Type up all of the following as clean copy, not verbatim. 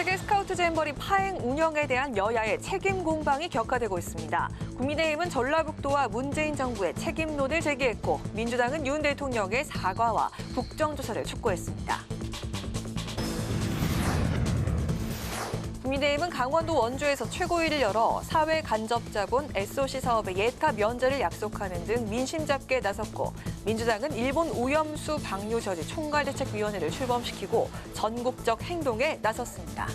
세계 스카우트 잼버리 파행 운영에 대한 여야의 책임 공방이 격화되고 있습니다. 국민의힘은 전라북도와 문재인 정부의 책임론을 제기했고 민주당은 윤 대통령의 사과와 국정조사를 촉구했습니다. 국민의힘은 강원도 원주에서 최고위를 열어 사회 간접자본 SOC 사업의 예타 면제를 약속하는 등 민심 잡기에 나섰고 민주당은 일본 오염수 방류 저지 총괄대책위원회를 출범시키고 전국적 행동에 나섰습니다.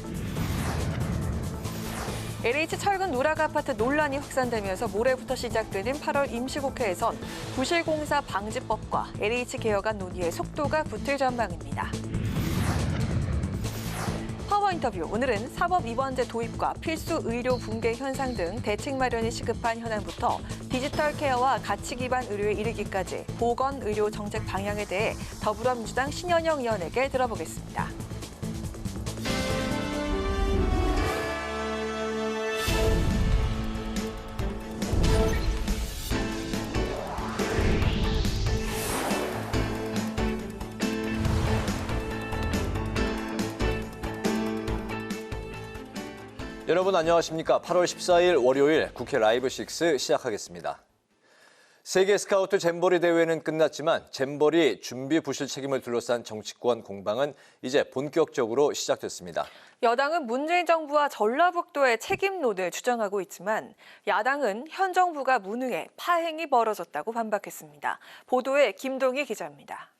LH 철근 누락 아파트 논란이 확산되면서 모레부터 시작되는 8월 임시국회에선 부실공사 방지법과 LH 개혁안 논의에 속도가 붙을 전망입니다. 파워 인터뷰. 오늘은 사법 입원제 도입과 필수 의료 붕괴 현상 등 대책 마련이 시급한 현황부터 디지털 케어와 가치 기반 의료에 이르기까지 보건 의료 정책 방향에 대해 더불어민주당 신현영 의원에게 들어보겠습니다. 여러분 안녕하십니까? 8월 14일 월요일 국회 라이브 6 시작하겠습니다. 세계 스카우트 잼버리 대회는 끝났지만 잼버리 준비 부실 책임을 둘러싼 정치권 공방은 이제 본격적으로 시작됐습니다. 여당은 문재인 정부와 전라북도의 책임론을 주장하고 있지만 야당은 현 정부가 무능해 파행이 벌어졌다고 반박했습니다. 보도에 김동희 기자입니다.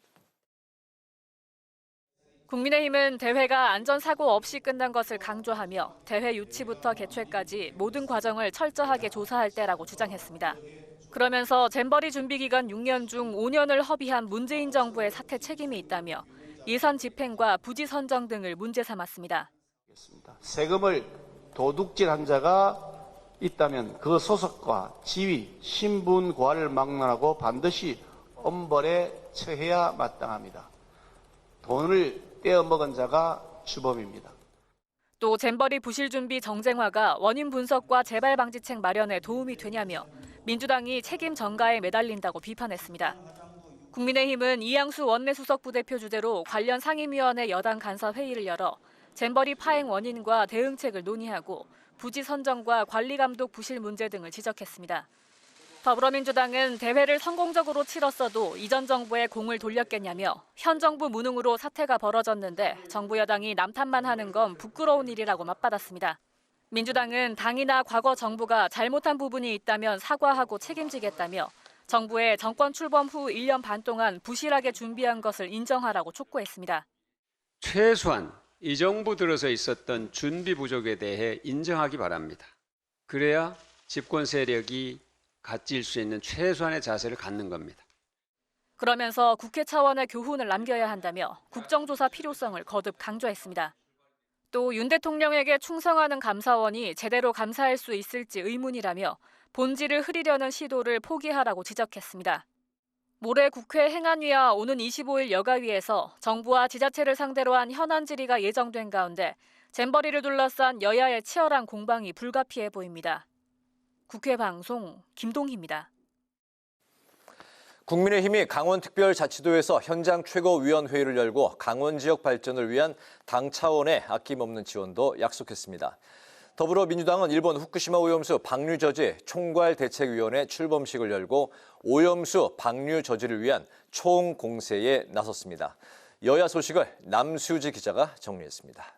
국민의힘은 대회가 안전사고 없이 끝난 것을 강조하며 대회 유치부터 개최까지 모든 과정을 철저하게 조사할 때라고 주장했습니다. 그러면서 잼버리 준비 기간 6년 중 5년을 허비한 문재인 정부의 사퇴 책임이 있다며 예산 집행과 부지 선정 등을 문제 삼았습니다. 세금을 도둑질한 자가 있다면 그 소속과 지위, 신분 고하를 막론하고 반드시 엄벌에 처해야 마땅합니다. 돈을 떼어먹은 자가 주범입니다. 또 잼버리 부실 준비 정쟁화가 원인 분석과 재발 방지책 마련에 도움이 되냐며 민주당이 책임 전가에 매달린다고 비판했습니다. 국민의힘은 이양수 원내수석 부대표 주재로 관련 상임위원회 여당 간사 회의를 열어 잼버리 파행 원인과 대응책을 논의하고 부지 선정과 관리 감독 부실 문제 등을 지적했습니다. 더불어민주당은 대회를 성공적으로 치렀어도 이전 정부에 공을 돌렸겠냐며 현 정부 무능으로 사태가 벌어졌는데 정부 여당이 남탓만 하는 건 부끄러운 일이라고 맞받았습니다. 민주당은 당이나 과거 정부가 잘못한 부분이 있다면 사과하고 책임지겠다며 정부의 정권 출범 후 1년 반 동안 부실하게 준비한 것을 인정하라고 촉구했습니다. 최소한 이 정부 들어서 있었던 준비 부족에 대해 인정하기 바랍니다. 그래야 집권 세력이 가질 수 있는 최소한의 자세를 갖는 겁니다. 그러면서 국회 차원의 교훈을 남겨야 한다며 국정조사 필요성을 거듭 강조했습니다. 또 윤 대통령에게 충성하는 감사원이 제대로 감사할 수 있을지 의문이라며 본질을 흐리려는 시도를 포기하라고 지적했습니다. 모레 국회 행안위와 오는 25일 여가위에서 정부와 지자체를 상대로 한 현안 질의가 예정된 가운데 잼버리를 둘러싼 여야의 치열한 공방이 불가피해 보입니다. 국회 방송 김동희입니다. 국민의힘이 강원특별자치도에서 현장 최고위원회의를 열고 강원 지역 발전을 위한 당 차원의 아낌없는 지원도 약속했습니다. 더불어민주당은 일본 후쿠시마 오염수 방류 저지 총괄대책위원회 출범식을 열고 오염수 방류 저지를 위한 총공세에 나섰습니다. 여야 소식을 남수지 기자가 정리했습니다.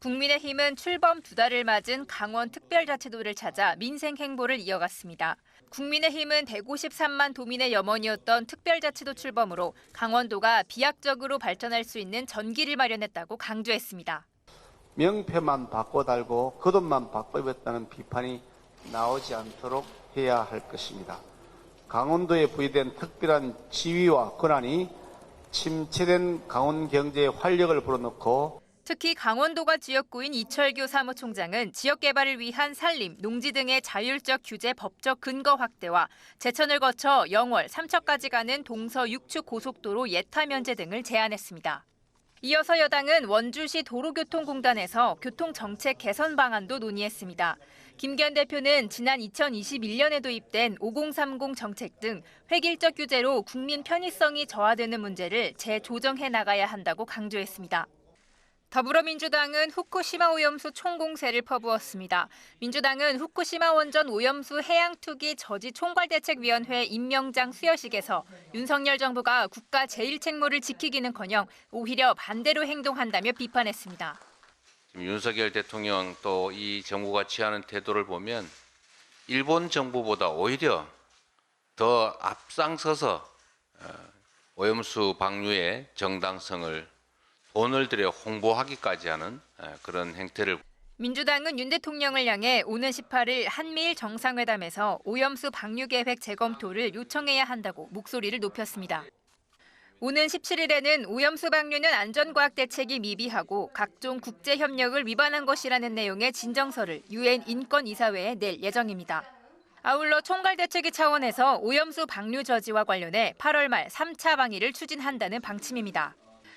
국민의힘은 출범 2달을 맞은 강원특별자치도를 찾아 민생 행보를 이어갔습니다. 국민의힘은 153만 도민의 염원이었던 특별자치도 출범으로 강원도가 비약적으로 발전할 수 있는 전기를 마련했다고 강조했습니다. 명패만 바꿔 달고 겉옷만 바꿔 입었다는 비판이 나오지 않도록 해야 할 것입니다. 강원도에 부여된 특별한 지위와 권한이 침체된 강원 경제에 활력을 불어넣고 특히 강원도가 지역구인 이철규 사무총장은 지역 개발을 위한 산림, 농지 등의 자율적 규제 법적 근거 확대와 제천을 거쳐 영월, 삼척까지 가는 동서 6축 고속도로 예타 면제 등을 제안했습니다. 이어서 여당은 원주시 도로교통공단에서 교통정책 개선 방안도 논의했습니다. 김기현 대표는 지난 2021년에 도입된 5030 정책 등 획일적 규제로 국민 편의성이 저하되는 문제를 재조정해 나가야 한다고 강조했습니다. 더불어민주당은 후쿠시마 오염수 총공세를 퍼부었습니다. 민주당은 후쿠시마 원전 오염수 해양투기 저지 총괄대책위원회 임명장 수여식에서 윤석열 정부가 국가 제1책무를 지키기는커녕 오히려 반대로 행동한다며 비판했습니다. 윤석열 대통령 또 이 정부가 취하는 태도를 보면 일본 정부보다 오히려 더 앞장서서 오염수 방류의 정당성을 돈을 들여 홍보하기까지 하는 그런 행태를. 민주당은 윤 대통령을 향해 오는 18일 한미일 정상회담에서 오염수 방류 계획 재검토를 요청해야 한다고 목소리를 높였습니다. 오는 17일에는 오염수 방류는 안전과학 대책이 미비하고 각종 국제협력을 위반한 것이라는 내용의 진정서를 유엔 인권이사회에 낼 예정입니다. 아울러 총괄대책위 차원에서 오염수 방류 저지와 관련해 8월 말 3차 방위를 추진한다는 방침입니다.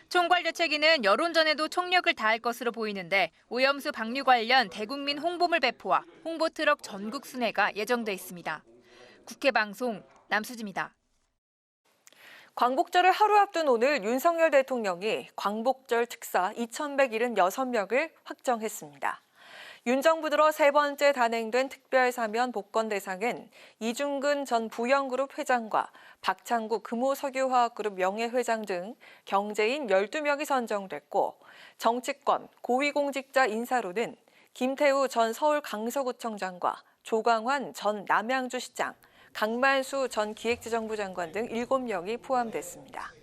총괄대책위는 여론전에도 총력을 다할 것으로 보이는데 오염수 방류 관련 대국민 홍보물 배포와 홍보트럭 전국 순회가 예정돼 있습니다. 국회 방송 남수지입니다. 광복절을 하루 앞둔 오늘 윤석열 대통령이 광복절 특사 2,176명을 확정했습니다. 윤 정부 들어 세 번째 단행된 특별사면 복권 대상은 이중근 전 부영그룹 회장과 박창국 금호석유화학그룹 명예회장 등 경제인 12명이 선정됐고 정치권, 고위공직자 인사로는 김태우 전 서울 강서구청장과 조광환 전 남양주시장, 강만수 전 기획재정부 장관 등 7명이 포함됐습니다.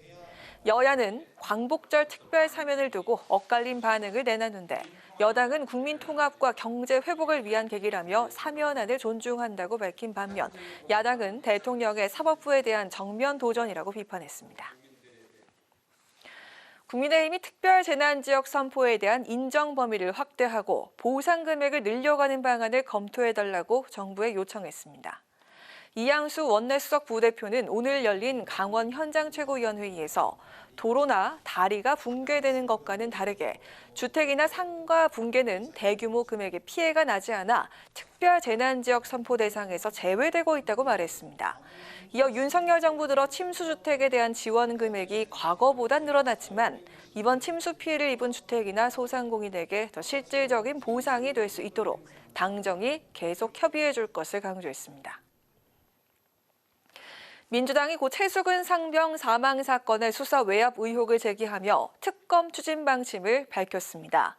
여야는 광복절 특별사면을 두고 엇갈린 반응을 내놨는데 여당은 국민 통합과 경제 회복을 위한 계기라며 사면안을 존중한다고 밝힌 반면 야당은 대통령의 사법부에 대한 정면 도전이라고 비판했습니다. 국민의힘이 특별재난지역 선포에 대한 인정 범위를 확대하고 보상 금액을 늘려가는 방안을 검토해달라고 정부에 요청했습니다. 이양수 원내수석 부대표는 오늘 열린 강원 현장최고위원회의에서 도로나 다리가 붕괴되는 것과는 다르게 주택이나 상가 붕괴는 대규모 금액의 피해가 나지 않아 특별재난지역 선포 대상에서 제외되고 있다고 말했습니다. 이어 윤석열 정부 들어 침수주택에 대한 지원 금액이 과거보다 늘어났지만 이번 침수 피해를 입은 주택이나 소상공인에게 더 실질적인 보상이 될 수 있도록 당정이 계속 협의해 줄 것을 강조했습니다. 민주당이 고 최수근 상병 사망 사건의 수사 외압 의혹을 제기하며 특검 추진 방침을 밝혔습니다.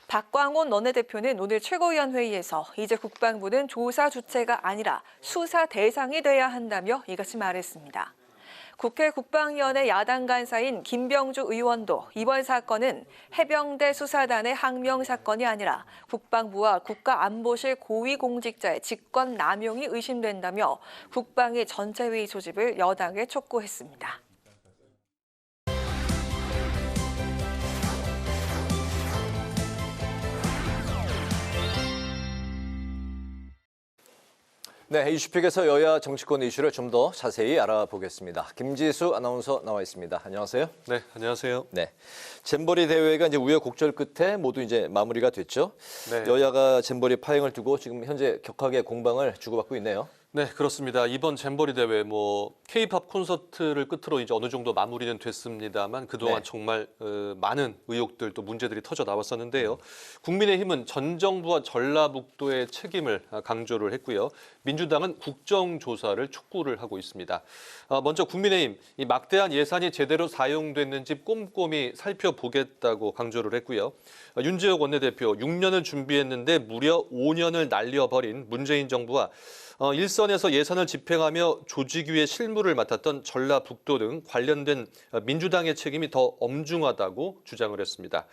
박광온 원내대표는 오늘 최고위원회의에서 이제 국방부는 조사 주체가 아니라 수사 대상이 돼야 한다며 이같이 말했습니다. 국회 국방위원회 야당 간사인 김병주 의원도 이번 사건은 해병대 수사단의 항명 사건이 아니라 국방부와 국가안보실 고위공직자의 직권 남용이 의심된다며 국방위 전체회의 소집을 여당에 촉구했습니다. 네, 이슈픽에서 여야 정치권 이슈를 좀 더 자세히 알아보겠습니다. 김지수 아나운서 나와 있습니다. 안녕하세요. 네, 안녕하세요. 네, 잼버리 대회가 이제 우여곡절 끝에 모두 이제 마무리가 됐죠. 네. 여야가 잼버리 파행을 두고 지금 현재 격하게 공방을 주고받고 있네요. 네, 그렇습니다. 이번 잼버리 대회 K-팝 콘서트를 끝으로 이제 어느 정도 마무리는 됐습니다만 그동안 네. 정말 많은 의혹들 또 문제들이 터져 나왔었는데요. 국민의힘은 전 정부와 전라북도의 책임을 강조를 했고요. 민주당은 국정조사를 촉구를 하고 있습니다. 먼저 국민의힘 이 막대한 예산이 제대로 사용됐는지 꼼꼼히 살펴보겠다고 강조를 했고요. 윤지혁 원내대표 6년을 준비했는데 무려 5년을 날려버린 문재인 정부와 일선에서 예산을 집행하며 조직위의 실무를 맡았던 전라북도 등 관련된 민주당의 책임이 더 엄중하다고 주장을 했습니다.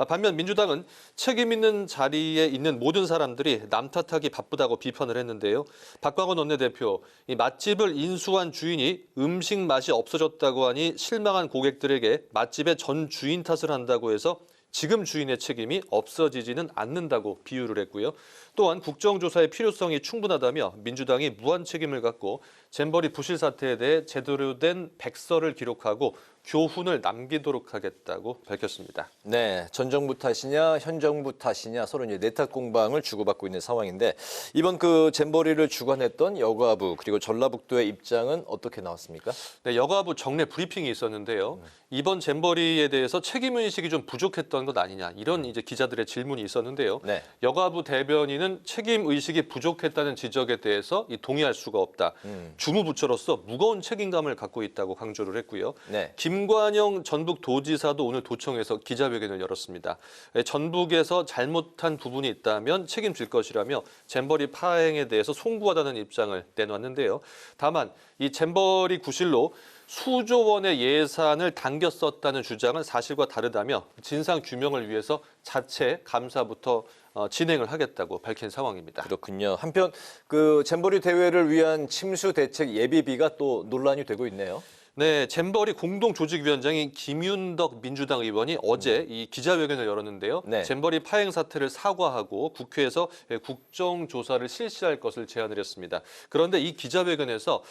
반면 민주당은 책임 있는 자리에 있는 모든 사람들이 남 탓하기 바쁘다고 비판을 했는데요. 박광원 원내대표, 이 맛집을 인수한 주인이 음식 맛이 없어졌다고 하니 실망한 고객들에게 맛집의 전 주인 탓을 한다고 해서 지금 주인의 책임이 없어지지는 않는다고 비유를 했고요. 또한 국정조사의 필요성이 충분하다며 민주당이 무한 책임을 갖고 잼버리 부실 사태에 대해 제대로 된 백서를 기록하고 교훈을 남기도록 하겠다고 밝혔습니다. 네, 전 정부 탓이냐 현 정부 탓이냐 서로 이제 내탓 공방을 주고받고 있는 상황인데 이번 그 잼버리를 주관했던 여가부 그리고 전라북도의 입장은 어떻게 나왔습니까? 네, 여가부 정례 브리핑이 있었는데요. 이번 잼버리에 대해서 책임의식이 좀 부족했던 것 아니냐 이런 이제 기자들의 질문이 있었는데요. 네. 여가부 대변인은 책임의식이 부족했다는 지적에 대해서 동의할 수가 없다. 주무부처로서 무거운 책임감을 갖고 있다고 강조를 했고요. 네. 김관영 전북도지사도 오늘 도청에서 기자회견을 열었습니다. 전북에서 잘못한 부분이 있다면 책임질 것이라며 잼버리 파행에 대해서 송구하다는 입장을 내놨는데요. 다만 이 잼버리 구실로 수조 원의 예산을 당겨 썼다는 주장은 사실과 다르다며 진상 규명을 위해서 자체 감사부터 진행을 하겠다고 밝힌 상황입니다. 그렇군요. 한편 그 잼버리 대회를 위한 침수 대책 예비비가 또 논란이 되고 있네요. 네, 잼버리 공동조직위원장인 김윤덕 민주당 의원이 어제 이 기자회견을 열었는데요. 네. 잼버리 파행 사태를 사과하고 국회에서 국정조사를 실시할 것을 제안을 했습니다. 그런데 이 기자회견에서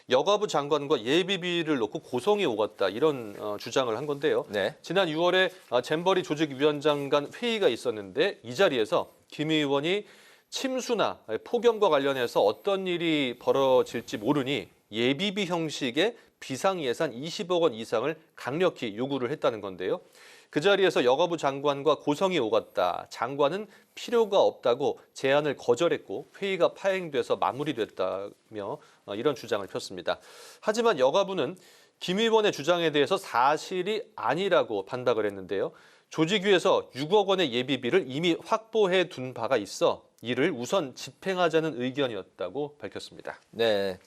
여가부 장관과 예비비를 놓고 고성이 오갔다 이런 주장을 한 건데요. 네. 지난 6월에 잼버리 조직위원장 간 회의가 있었는데 이 자리에서 김 의원이 침수나 폭염과 관련해서 어떤 일이 벌어질지 모르니 예비비 형식의 비상예산 20억 원 이상을 강력히 요구를 했다는 건데요. 그 자리에서 여가부 장관과 고성이 오갔다. 장관은 필요가 없다고 제안을 거절했고 회의가 파행돼서 마무리됐다며 이런 주장을 폈습니다. 하지만 여가부는 김 의원의 주장에 대해서 사실이 아니라고 반박을 했는데요. 조직위에서 6억 원의 예비비를 이미 확보해 둔 바가 있어 이를 우선 집행하자는 의견이었다고 밝혔습니다. 네.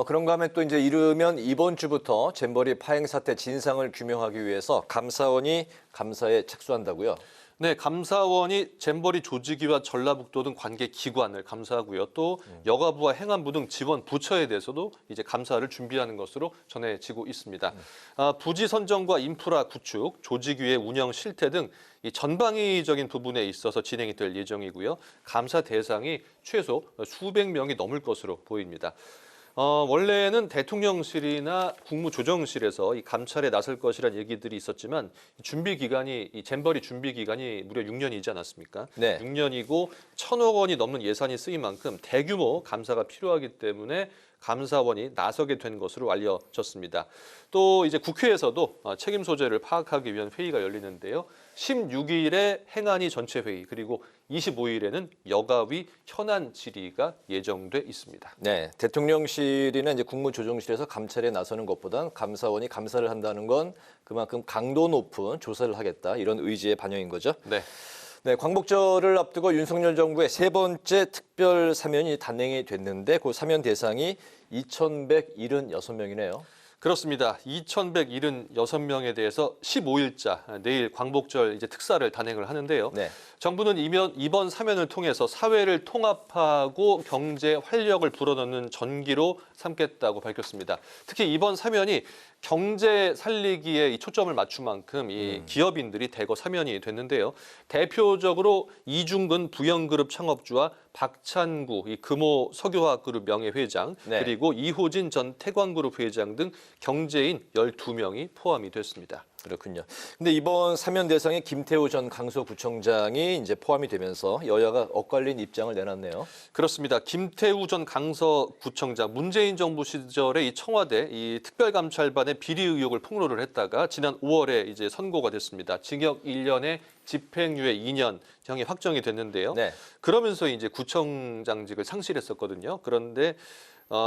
그런가 하면 또 이제 이르면 이번 주부터 잼버리 파행 사태 진상을 규명하기 위해서 감사원이 감사에 착수한다고요? 네, 감사원이 잼버리 조직위와 전라북도 등 관계 기관을 감사하고요. 또 여가부와 행안부 등 지원 부처에 대해서도 이제 감사를 준비하는 것으로 전해지고 있습니다. 부지 선정과 인프라 구축, 조직위의 운영 실태 등 이 전방위적인 부분에 있어서 진행이 될 예정이고요. 감사 대상이 최소 수백 명이 넘을 것으로 보입니다. 원래는 대통령실이나 국무조정실에서 이 감찰에 나설 것이라는 얘기들이 있었지만 준비 기간이 이 잼버리 준비 기간이 무려 6년이지 않았습니까? 네. 6년이고 1,000억 원이 넘는 예산이 쓰인 만큼 대규모 감사가 필요하기 때문에 감사원이 나서게 된 것으로 알려졌습니다. 또 이제 국회에서도 책임 소재를 파악하기 위한 회의가 열리는데요. 16일에 행안위 전체 회의 그리고 25일에는 여가위 현안 질의가 예정돼 있습니다. 네, 대통령실이나 이제 국무조정실에서 감찰에 나서는 것보단 감사원이 감사를 한다는 건 그만큼 강도 높은 조사를 하겠다 이런 의지의 반영인 거죠. 네. 네, 광복절을 앞두고 윤석열 정부의 세 번째 특별 사면이 단행이 됐는데 그 사면 대상이 2,176명이네요. 그렇습니다. 2,176명에 대해서 15일자 내일 광복절 이제 특사를 단행을 하는데요. 네. 정부는 이번 사면을 통해서 사회를 통합하고 경제 활력을 불어넣는 전기로 삼겠다고 밝혔습니다. 특히 이번 사면이 경제 살리기에 이 초점을 맞춘 만큼 이 기업인들이 대거 사면이 됐는데요. 대표적으로 이중근 부영그룹 창업주와 박찬구 이 금호 석유화학그룹 명예회장 네. 그리고 이호진 전 태광그룹 회장 등 경제인 12명이 포함이 됐습니다. 그렇군요. 근데 이번 사면 대상에 김태우 전 강서구청장이 이제 포함이 되면서 여야가 엇갈린 입장을 내놨네요. 그렇습니다. 김태우 전 강서구청장 문재인 정부 시절에 이 청와대 이 특별감찰반의 비리 의혹을 폭로를 했다가 지난 5월에 이제 선고가 됐습니다. 징역 1년에 집행유예 2년형이 확정이 됐는데요. 네. 그러면서 이제 구청장직을 상실했었거든요. 그런데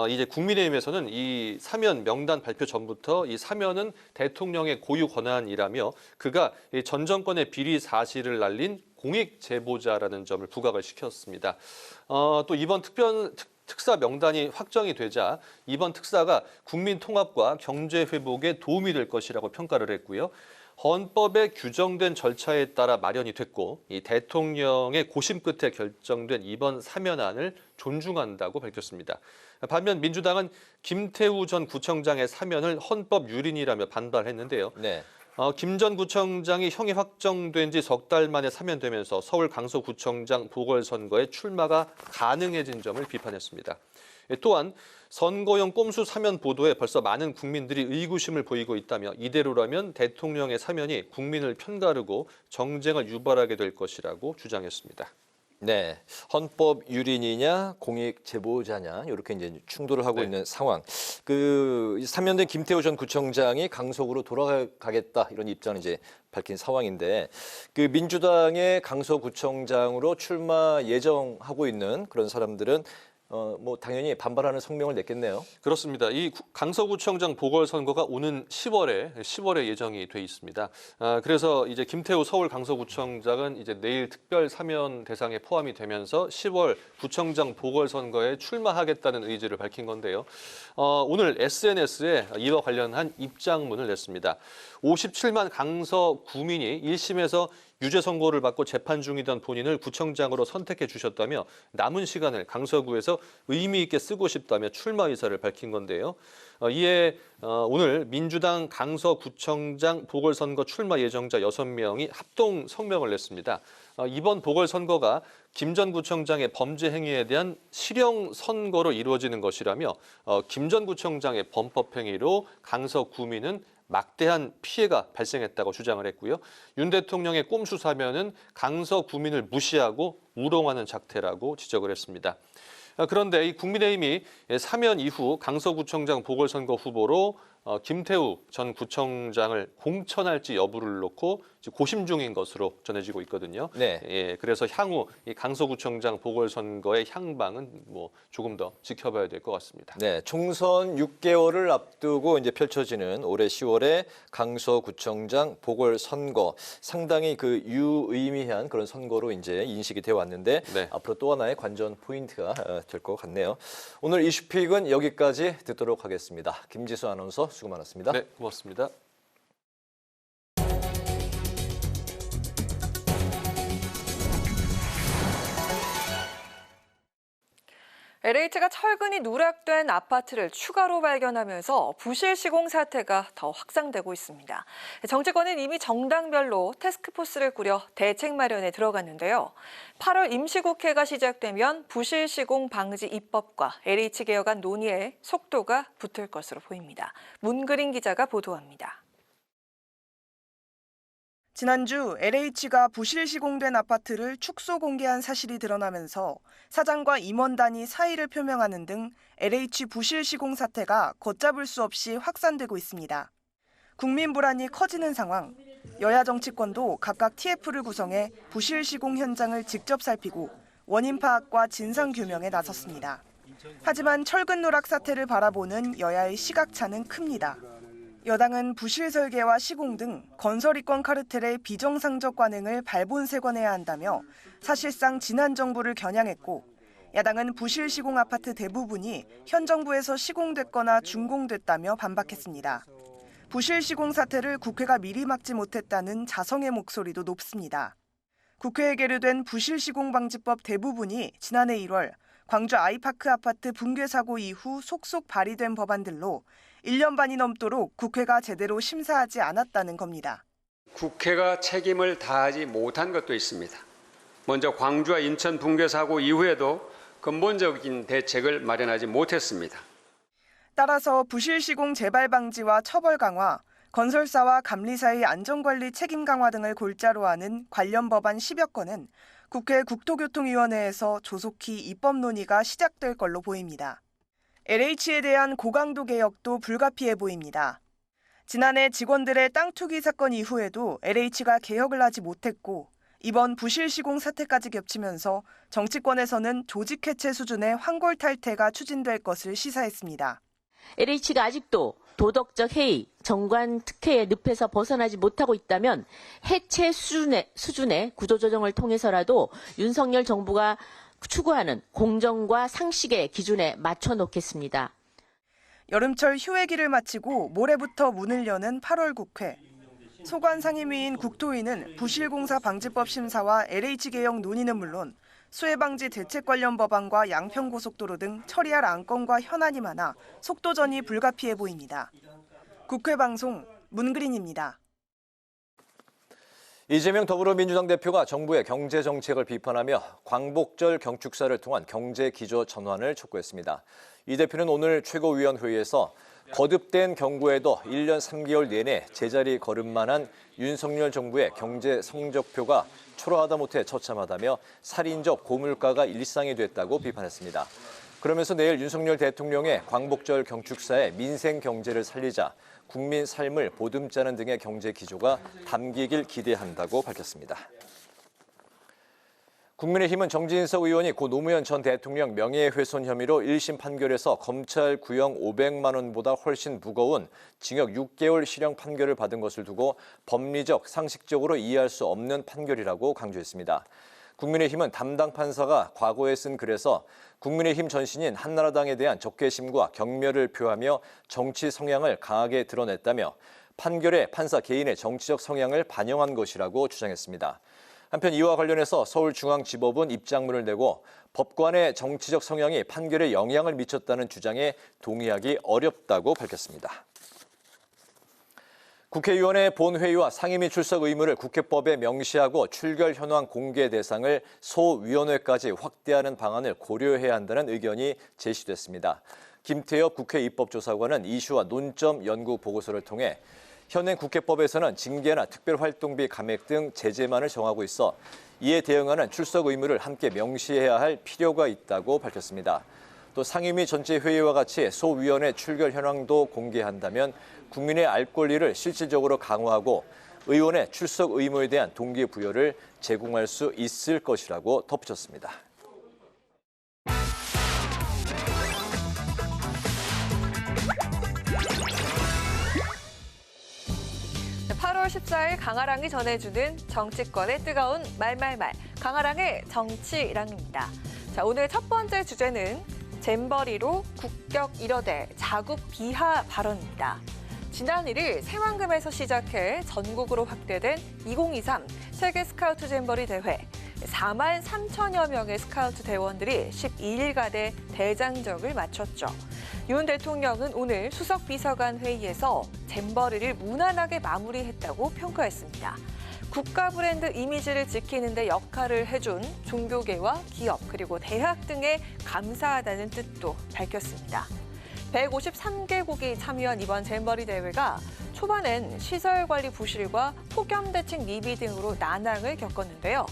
이제 국민의힘에서는 이 사면 명단 발표 전부터 이 사면은 대통령의 고유 권한이라며 그가 전 정권의 비리 사실을 날린 공익 제보자라는 점을 부각을 시켰습니다. 또 이번 특사 명단이 확정이 되자 이번 특사가 국민 통합과 경제 회복에 도움이 될 것이라고 평가를 했고요. 헌법에 규정된 절차에 따라 마련이 됐고 이 대통령의 고심 끝에 결정된 이번 사면안을 존중한다고 밝혔습니다. 반면 민주당은 김태우 전 구청장의 사면을 헌법 유린이라며 반발했는데요. 네. 김 전 구청장이 형이 확정된 지 석 달 만에 사면되면서 서울 강서구청장 보궐선거에 출마가 가능해진 점을 비판했습니다. 또한 선거용 꼼수 사면 보도에 벌써 많은 국민들이 의구심을 보이고 있다며 이대로라면 대통령의 사면이 국민을 편가르고 정쟁을 유발하게 될 것이라고 주장했습니다. 네, 헌법 유린이냐 공익 제보자냐 이렇게 이제 충돌을 하고 있는 상황. 그 사면된 김태우 전 구청장이 강석으로 돌아가겠다 이런 입장을 이제 밝힌 상황인데, 그 민주당의 강서구청장으로 출마 예정하고 있는 그런 사람들은 뭐 당연히 반발하는 성명을 냈겠네요. 그렇습니다. 이 강서구청장 보궐선거가 오는 10월에 예정이 돼 있습니다. 그래서 이제 김태우 서울 강서구청장은 이제 내일 특별 사면 대상에 포함이 되면서 10월 구청장 보궐선거에 출마하겠다는 의지를 밝힌 건데요. 오늘 SNS에 이와 관련한 입장문을 냈습니다. 57만 강서 구민이 1심에서 유죄 선고를 받고 재판 중이던 본인을 구청장으로 선택해 주셨다며 남은 시간을 강서구에서 의미 있게 쓰고 싶다며 출마 의사를 밝힌 건데요. 이에 오늘 민주당 강서구청장 보궐선거 출마 예정자 6명이 합동 성명을 냈습니다. 이번 보궐선거가 김 전 구청장의 범죄 행위에 대한 실형 선거로 이루어지는 것이라며 김 전 구청장의 범법 행위로 강서구민은 막대한 피해가 발생했다고 주장을 했고요. 윤 대통령의 꼼수 사면은 강서 구민을 무시하고 우롱하는 작태라고 지적을 했습니다. 그런데 이 국민의힘이 사면 이후 강서구청장 보궐선거 후보로 김태우 전 구청장을 공천할지 여부를 놓고 고심 중인 것으로 전해지고 있거든요. 네. 예, 그래서 향후 이 강서구청장 보궐선거의 향방은 뭐 조금 더 지켜봐야 될 것 같습니다. 네, 총선 6개월을 앞두고 이제 펼쳐지는 올해 10월에 강서구청장 보궐선거, 상당히 그 유의미한 그런 선거로 이제 인식이 되어 왔는데 네. 앞으로 또 하나의 관전 포인트가 될 것 같네요. 오늘 이슈픽은 여기까지 듣도록 하겠습니다. 김지수 아나운서 수고 많았습니다. 네, 고맙습니다. LH가 철근이 누락된 아파트를 추가로 발견하면서 부실 시공 사태가 더 확산되고 있습니다. 정치권은 이미 정당별로 태스크포스를 꾸려 대책 마련에 들어갔는데요. 8월 임시국회가 시작되면 부실 시공 방지 입법과 LH 개혁안 논의에 속도가 붙을 것으로 보입니다. 문그린 기자가 보도합니다. 지난주 LH가 부실 시공된 아파트를 축소 공개한 사실이 드러나면서 사장과 임원단이 사의를 표명하는 등 LH 부실 시공 사태가 걷잡을 수 없이 확산되고 있습니다. 국민 불안이 커지는 상황, 여야 정치권도 각각 TF를 구성해 부실 시공 현장을 직접 살피고 원인 파악과 진상 규명에 나섰습니다. 하지만 철근 누락 사태를 바라보는 여야의 시각차는 큽니다. 여당은 부실 설계와 시공 등 건설 이권 카르텔의 비정상적 관행을 발본색원해야 한다며 사실상 지난 정부를 겨냥했고, 야당은 부실 시공 아파트 대부분이 현 정부에서 시공됐거나 준공됐다며 반박했습니다. 부실 시공 사태를 국회가 미리 막지 못했다는 자성의 목소리도 높습니다. 국회에 계류된 부실 시공 방지법 대부분이 지난해 1월 광주 아이파크 아파트 붕괴 사고 이후 속속 발의된 법안들로 1년 반이 넘도록 국회가 제대로 심사하지 않았다는 겁니다. 국회가 책임을 다하지 못한 것도 있습니다. 먼저 광주와 인천 붕괴 사고 이후에도 근본적인 대책을 마련하지 못했습니다. 따라서 부실 시공 재발 방지와 처벌 강화, 건설사와 감리사의 안전관리 책임 강화 등을 골자로 하는 관련 법안 10여 건은 국회 국토교통위원회에서 조속히 입법 논의가 시작될 걸로 보입니다. LH에 대한 고강도 개혁도 불가피해 보입니다. 지난해 직원들의 땅 투기 사건 이후에도 LH가 개혁을 하지 못했고, 이번 부실 시공 사태까지 겹치면서 정치권에서는 조직 해체 수준의 황골 탈퇴가 추진될 것을 시사했습니다. LH가 아직도 도덕적 해이, 정관 특혜의 늪에서 벗어나지 못하고 있다면 해체 수준의 구조조정을 통해서라도 윤석열 정부가 추구하는 공정과 상식의 기준에 맞춰 놓겠습니다. 여름철 휴회기를 마치고 모레부터 문을 여는 8월 국회. 소관 상임위인 국토위는 부실공사 방지법 심사와 LH 개혁 논의는 물론 수해방지 대책 관련 법안과 양평고속도로 등 처리할 안건과 현안이 많아 속도전이 불가피해 보입니다. 국회 방송 문그린입니다. 이재명 더불어민주당 대표가 정부의 경제 정책을 비판하며 광복절 경축사를 통한 경제 기조 전환을 촉구했습니다. 이 대표는 오늘 최고위원회의에서 거듭된 경고에도 1년 3개월 내내 제자리 걸음만한 윤석열 정부의 경제 성적표가 초라하다 못해 처참하다며 살인적 고물가가 일상이 됐다고 비판했습니다. 그러면서 내일 윤석열 대통령의 광복절 경축사에 민생 경제를 살리자 국민 삶을 보듬자는 등의 경제 기조가 담기길 기대한다고 밝혔습니다. 국민의힘은 정진석 의원이 고 노무현 전 대통령 명예훼손 혐의로 1심 판결에서 검찰 구형 500만 원보다 훨씬 무거운 징역 6개월 실형 판결을 받은 것을 두고 법리적, 상식적으로 이해할 수 없는 판결이라고 강조했습니다. 국민의힘은 담당 판사가 과거에 쓴 글에서 국민의힘 전신인 한나라당에 대한 적개심과 경멸을 표하며 정치 성향을 강하게 드러냈다며 판결에 판사 개인의 정치적 성향을 반영한 것이라고 주장했습니다. 한편 이와 관련해서 서울중앙지법은 입장문을 내고 법관의 정치적 성향이 판결에 영향을 미쳤다는 주장에 동의하기 어렵다고 밝혔습니다. 국회의원의 본회의와 상임위 출석 의무를 국회법에 명시하고 출결 현황 공개 대상을 소위원회까지 확대하는 방안을 고려해야 한다는 의견이 제시됐습니다. 김태엽 국회 입법조사관은 이슈와 논점 연구 보고서를 통해 현행 국회법에서는 징계나 특별활동비 감액 등 제재만을 정하고 있어 이에 대응하는 출석 의무를 함께 명시해야 할 필요가 있다고 밝혔습니다. 또 상임위 전체 회의와 같이 소위원회 출결 현황도 공개한다면 국민의 알 권리를 실질적으로 강화하고 의원의 출석 의무에 대한 동기부여를 제공할 수 있을 것이라고 덧붙였습니다. 8월 14일 강아랑이 전해주는 정치권의 뜨거운 말말말, 강아랑의 정치랑입니다. 자, 오늘 첫 번째 주제는 잼버리로 국격 1호대 자국 비하 발언입니다. 지난 1일 새만금에서 시작해 전국으로 확대된 2023 세계 스카우트 잼버리 대회. 4만 3천여 명의 스카우트 대원들이 12일간의 대장정을 마쳤죠. 윤 대통령은 오늘 수석 비서관 회의에서 잼버리를 무난하게 마무리했다고 평가했습니다. 국가 브랜드 이미지를 지키는 데 역할을 해준 종교계와 기업 그리고 대학 등에 감사하다는 뜻도 밝혔습니다. 153개국이 참여한 이번 잼버리 대회가 초반엔 시설 관리 부실과 폭염 대책 미비 등으로 난항을 겪었는데요.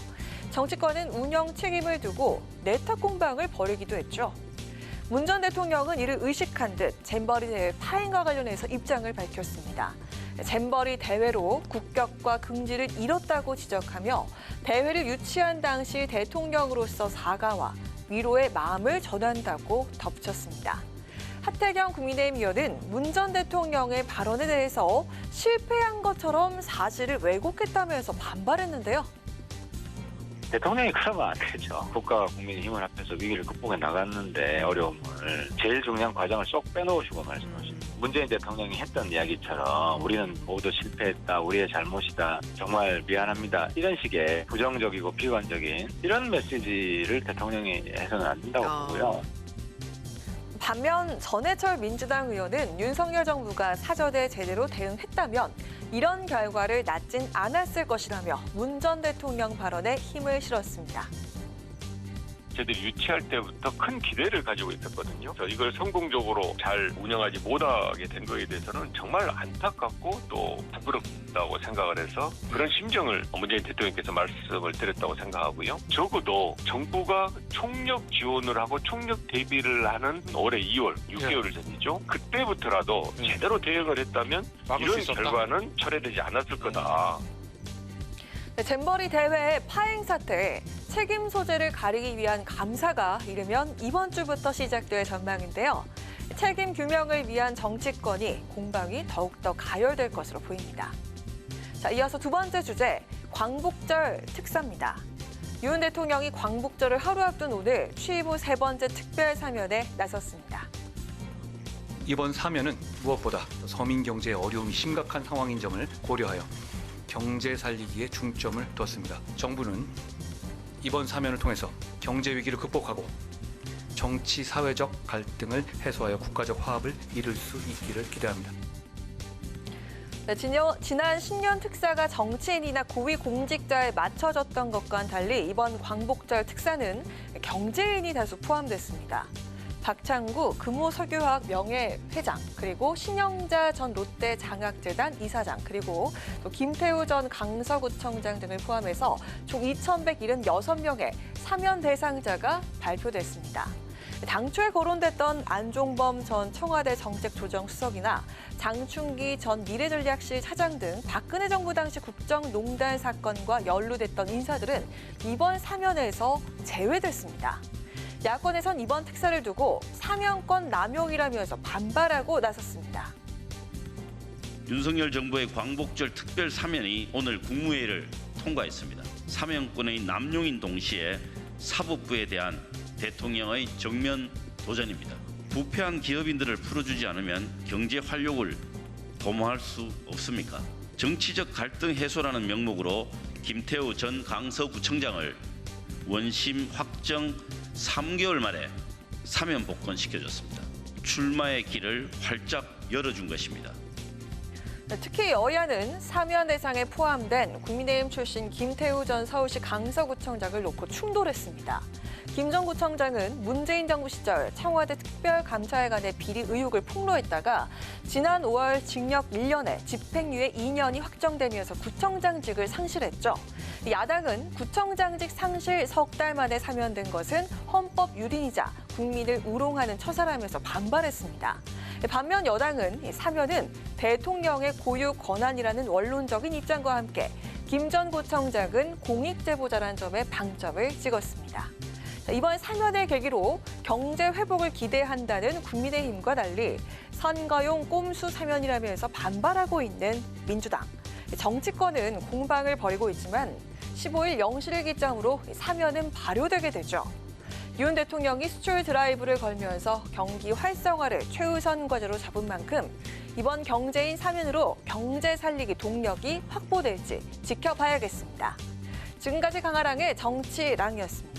정치권은 운영 책임을 두고 내탁 공방을 벌이기도 했죠. 문 전 대통령은 이를 의식한 듯 잼버리 대회 파행과 관련해서 입장을 밝혔습니다. 잼버리 대회로 국격과 긍지를 잃었다고 지적하며 대회를 유치한 당시 대통령으로서 사과와 위로의 마음을 전한다고 덧붙였습니다. 하태경 국민의힘 의원은 문 전 대통령의 발언에 대해서 실패한 것처럼 사실을 왜곡했다면서 반발했는데요. 대통령이 그러면 안 되죠. 국가와 국민의 힘을 합해서 위기를 극복해 나갔는데 어려움을 제일 중요한 과정을 쏙 빼놓으시고 말씀하십니다. 문재인 대통령이 했던 이야기처럼 우리는 모두 실패했다, 우리의 잘못이다, 정말 미안합니다. 이런 식의 부정적이고 비관적인 이런 메시지를 대통령이 해서는 안 된다고 보고요. 반면 전해철 민주당 의원은 윤석열 정부가 사전에 제대로 대응했다면 이런 결과를 낳진 않았을 것이라며 문 전 대통령 발언에 힘을 실었습니다. 저희들이 유치할 때부터 큰 기대를 가지고 있었거든요. 이걸 성공적으로 잘 운영하지 못하게 된 거에 대해서는 정말 안타깝고 또 부끄럽다고 생각을 해서 그런 심정을 문재인 대통령께서 말씀을 드렸다고 생각하고요. 적어도 정부가 총력 지원을 하고 총력 대비를 하는 올해 2월, 6개월 전이죠. 그때부터라도 제대로 대응을 했다면 이런 결과는 초래되지 않았을 거다. 잼버리 대회의 파행 사태에 책임 소재를 가리기 위한 감사가 이르면 이번 주부터 시작될 전망인데요. 책임 규명을 위한 정치권이 공방이 더욱더 가열될 것으로 보입니다. 자, 이어서 두 번째 주제, 광복절 특사입니다. 윤 대통령이 광복절을 하루 앞둔 오늘 취임 후 세 번째 특별 사면에 나섰습니다. 이번 사면은 무엇보다 서민 경제의 어려움이 심각한 상황인 점을 고려하여 경제 살리기에 중점을 뒀습니다. 정부는 이번 사면을 통해서 경제 위기를 극복하고 정치, 사회적 갈등을 해소하여 국가적 화합을 이룰 수 있기를 기대합니다. 네, 지난 신년 특사가 정치인이나 고위 공직자에 맞춰졌던 것과는 달리 이번 광복절 특사는 경제인이 다수 포함됐습니다. 박창구 금호석유화학 명예회장, 그리고 신영자 전 롯데 장학재단 이사장, 그리고 또 김태우 전 강서구청장 등을 포함해서 총 2,176명의 사면 대상자가 발표됐습니다. 당초에 거론됐던 안종범 전 청와대 정책조정수석이나 장충기 전 미래전략실 차장 등 박근혜 정부 당시 국정농단 사건과 연루됐던 인사들은 이번 사면에서 제외됐습니다. 야권에선 이번 특사를 두고 사면권 남용이라면서 반발하고 나섰습니다. 윤석열 정부의 광복절 특별 사면이 오늘 국무회의를 통과했습니다. 사면권의 남용인 동시에 사법부에 대한 대통령의 정면 도전입니다. 부패한 기업인들을 풀어주지 않으면 경제 활력을 도모할 수 없습니까? 정치적 갈등 해소라는 명목으로 김태우 전 강서구청장을 원심 확정 3개월 만에 사면 복권시켜줬습니다. 출마의 길을 활짝 열어준 것입니다. 특히 여야는 사면 대상에 포함된 국민의힘 출신 김태우 전 서울시 강서구청장을 놓고 충돌했습니다. 김 전 구청장은 문재인 정부 시절 청와대 특별감찰관의 비리 의혹을 폭로했다가 지난 5월 징역 1년에 집행유예 2년이 확정되면서 구청장직을 상실했죠. 야당은 구청장직 상실 석 달 만에 사면된 것은 헌법 유린이자 국민을 우롱하는 처사라면서 반발했습니다. 반면 여당은 사면은 대통령의 고유 권한이라는 원론적인 입장과 함께 김 전 구청장은 공익제보자라는 점에 방점을 찍었습니다. 이번 사면의 계기로 경제 회복을 기대한다는 국민의힘과 달리 선거용 꼼수 사면이라면서 반발하고 있는 민주당. 정치권은 공방을 벌이고 있지만 15일 0시를 기점으로 사면은 발효되게 되죠. 윤 대통령이 수출 드라이브를 걸면서 경기 활성화를 최우선 과제로 잡은 만큼 이번 경제인 사면으로 경제 살리기 동력이 확보될지 지켜봐야겠습니다. 지금까지 강아랑의 정치랑이었습니다.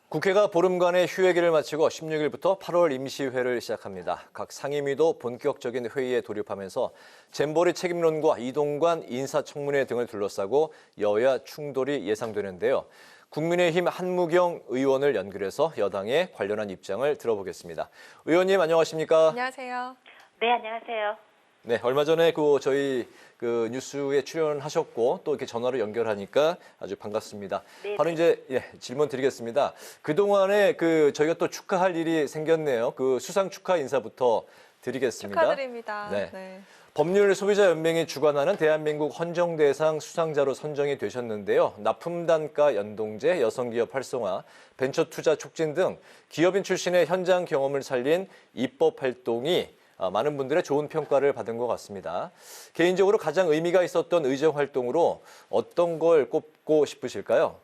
국회가 보름간의 휴회기를 마치고 16일부터 8월 임시회를 시작합니다. 각 상임위도 본격적인 회의에 돌입하면서 잼버리 책임론과 이동관 인사청문회 등을 둘러싸고 여야 충돌이 예상되는데요. 국민의힘 한무경 의원을 연결해서 여당의 관련한 입장을 들어보겠습니다. 의원님 안녕하십니까? 안녕하세요. 네, 안녕하세요. 네, 얼마 전에 저희 뉴스에 출연하셨고 또 이렇게 전화로 연결하니까 아주 반갑습니다. 네, 바로 이제 질문 드리겠습니다. 그동안에 저희가 또 축하할 일이 생겼네요. 수상 축하 인사부터 드리겠습니다. 축하드립니다. 네. 네. 법률소비자연맹이 주관하는 대한민국 헌정대상 수상자로 선정이 되셨는데요. 납품단가 연동제, 여성기업 활성화, 벤처투자 촉진 등 기업인 출신의 현장 경험을 살린 입법 활동이 많은 분들의 좋은 평가를 받은 것 같습니다. 개인적으로 가장 의미가 있었던 의정 활동으로 어떤 걸 꼽고 싶으실까요?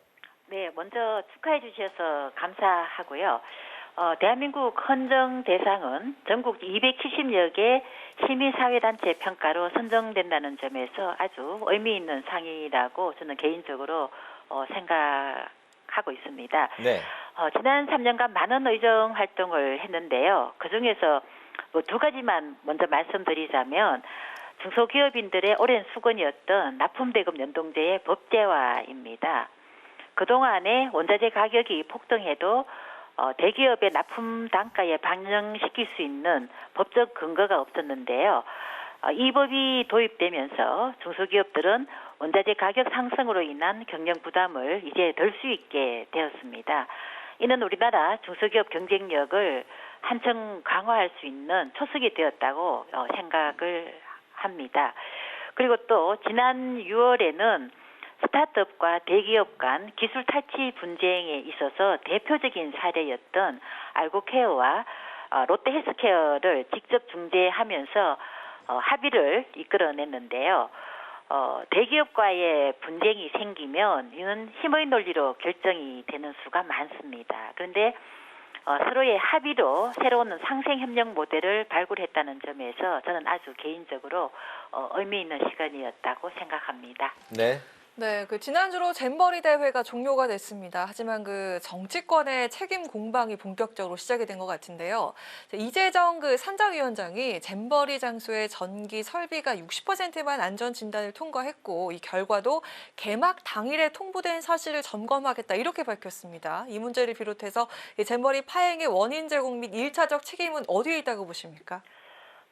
네, 먼저 축하해 주셔서 감사하고요. 대한민국 헌정대상은 전국 270여 개 시민사회단체 평가로 선정된다는 점에서 아주 의미 있는 상이라고 저는 개인적으로 생각하고 있습니다. 네. 지난 3년간 많은 의정 활동을 했는데요. 그중에서 두 가지만 먼저 말씀드리자면 중소기업인들의 오랜 수건이었던 납품대금 연동제의 법제화입니다. 그동안에 원자재 가격이 폭등해도 대기업의 납품 단가에 반영시킬 수 있는 법적 근거가 없었는데요. 이 법이 도입되면서 중소기업들은 원자재 가격 상승으로 인한 경영 부담을 이제 덜 수 있게 되었습니다. 이는 우리나라 중소기업 경쟁력을 한층 강화할 수 있는 초석이 되었다고 생각을 합니다. 그리고 또 지난 6월에는 스타트업과 대기업 간 기술 탈취 분쟁에 있어서 대표적인 사례였던 알고케어와 롯데헬스케어를 직접 중재하면서 합의를 이끌어냈는데요. 대기업과의 분쟁이 생기면 이는 힘의 논리로 결정이 되는 수가 많습니다. 그런데 서로의 합의로 새로운 상생협력 모델을 발굴했다는 점에서 저는 아주 개인적으로 의미 있는 시간이었다고 생각합니다. 네. 네, 지난주로 잼버리 대회가 종료가 됐습니다. 하지만 정치권의 책임 공방이 본격적으로 시작이 된 것 같은데요. 이재정 산자위원장이 잼버리 장소의 전기 설비가 60%만 안전 진단을 통과했고 이 결과도 개막 당일에 통보된 사실을 점검하겠다 이렇게 밝혔습니다. 이 문제를 비롯해서 잼버리 파행의 원인 제공 및 1차적 책임은 어디에 있다고 보십니까?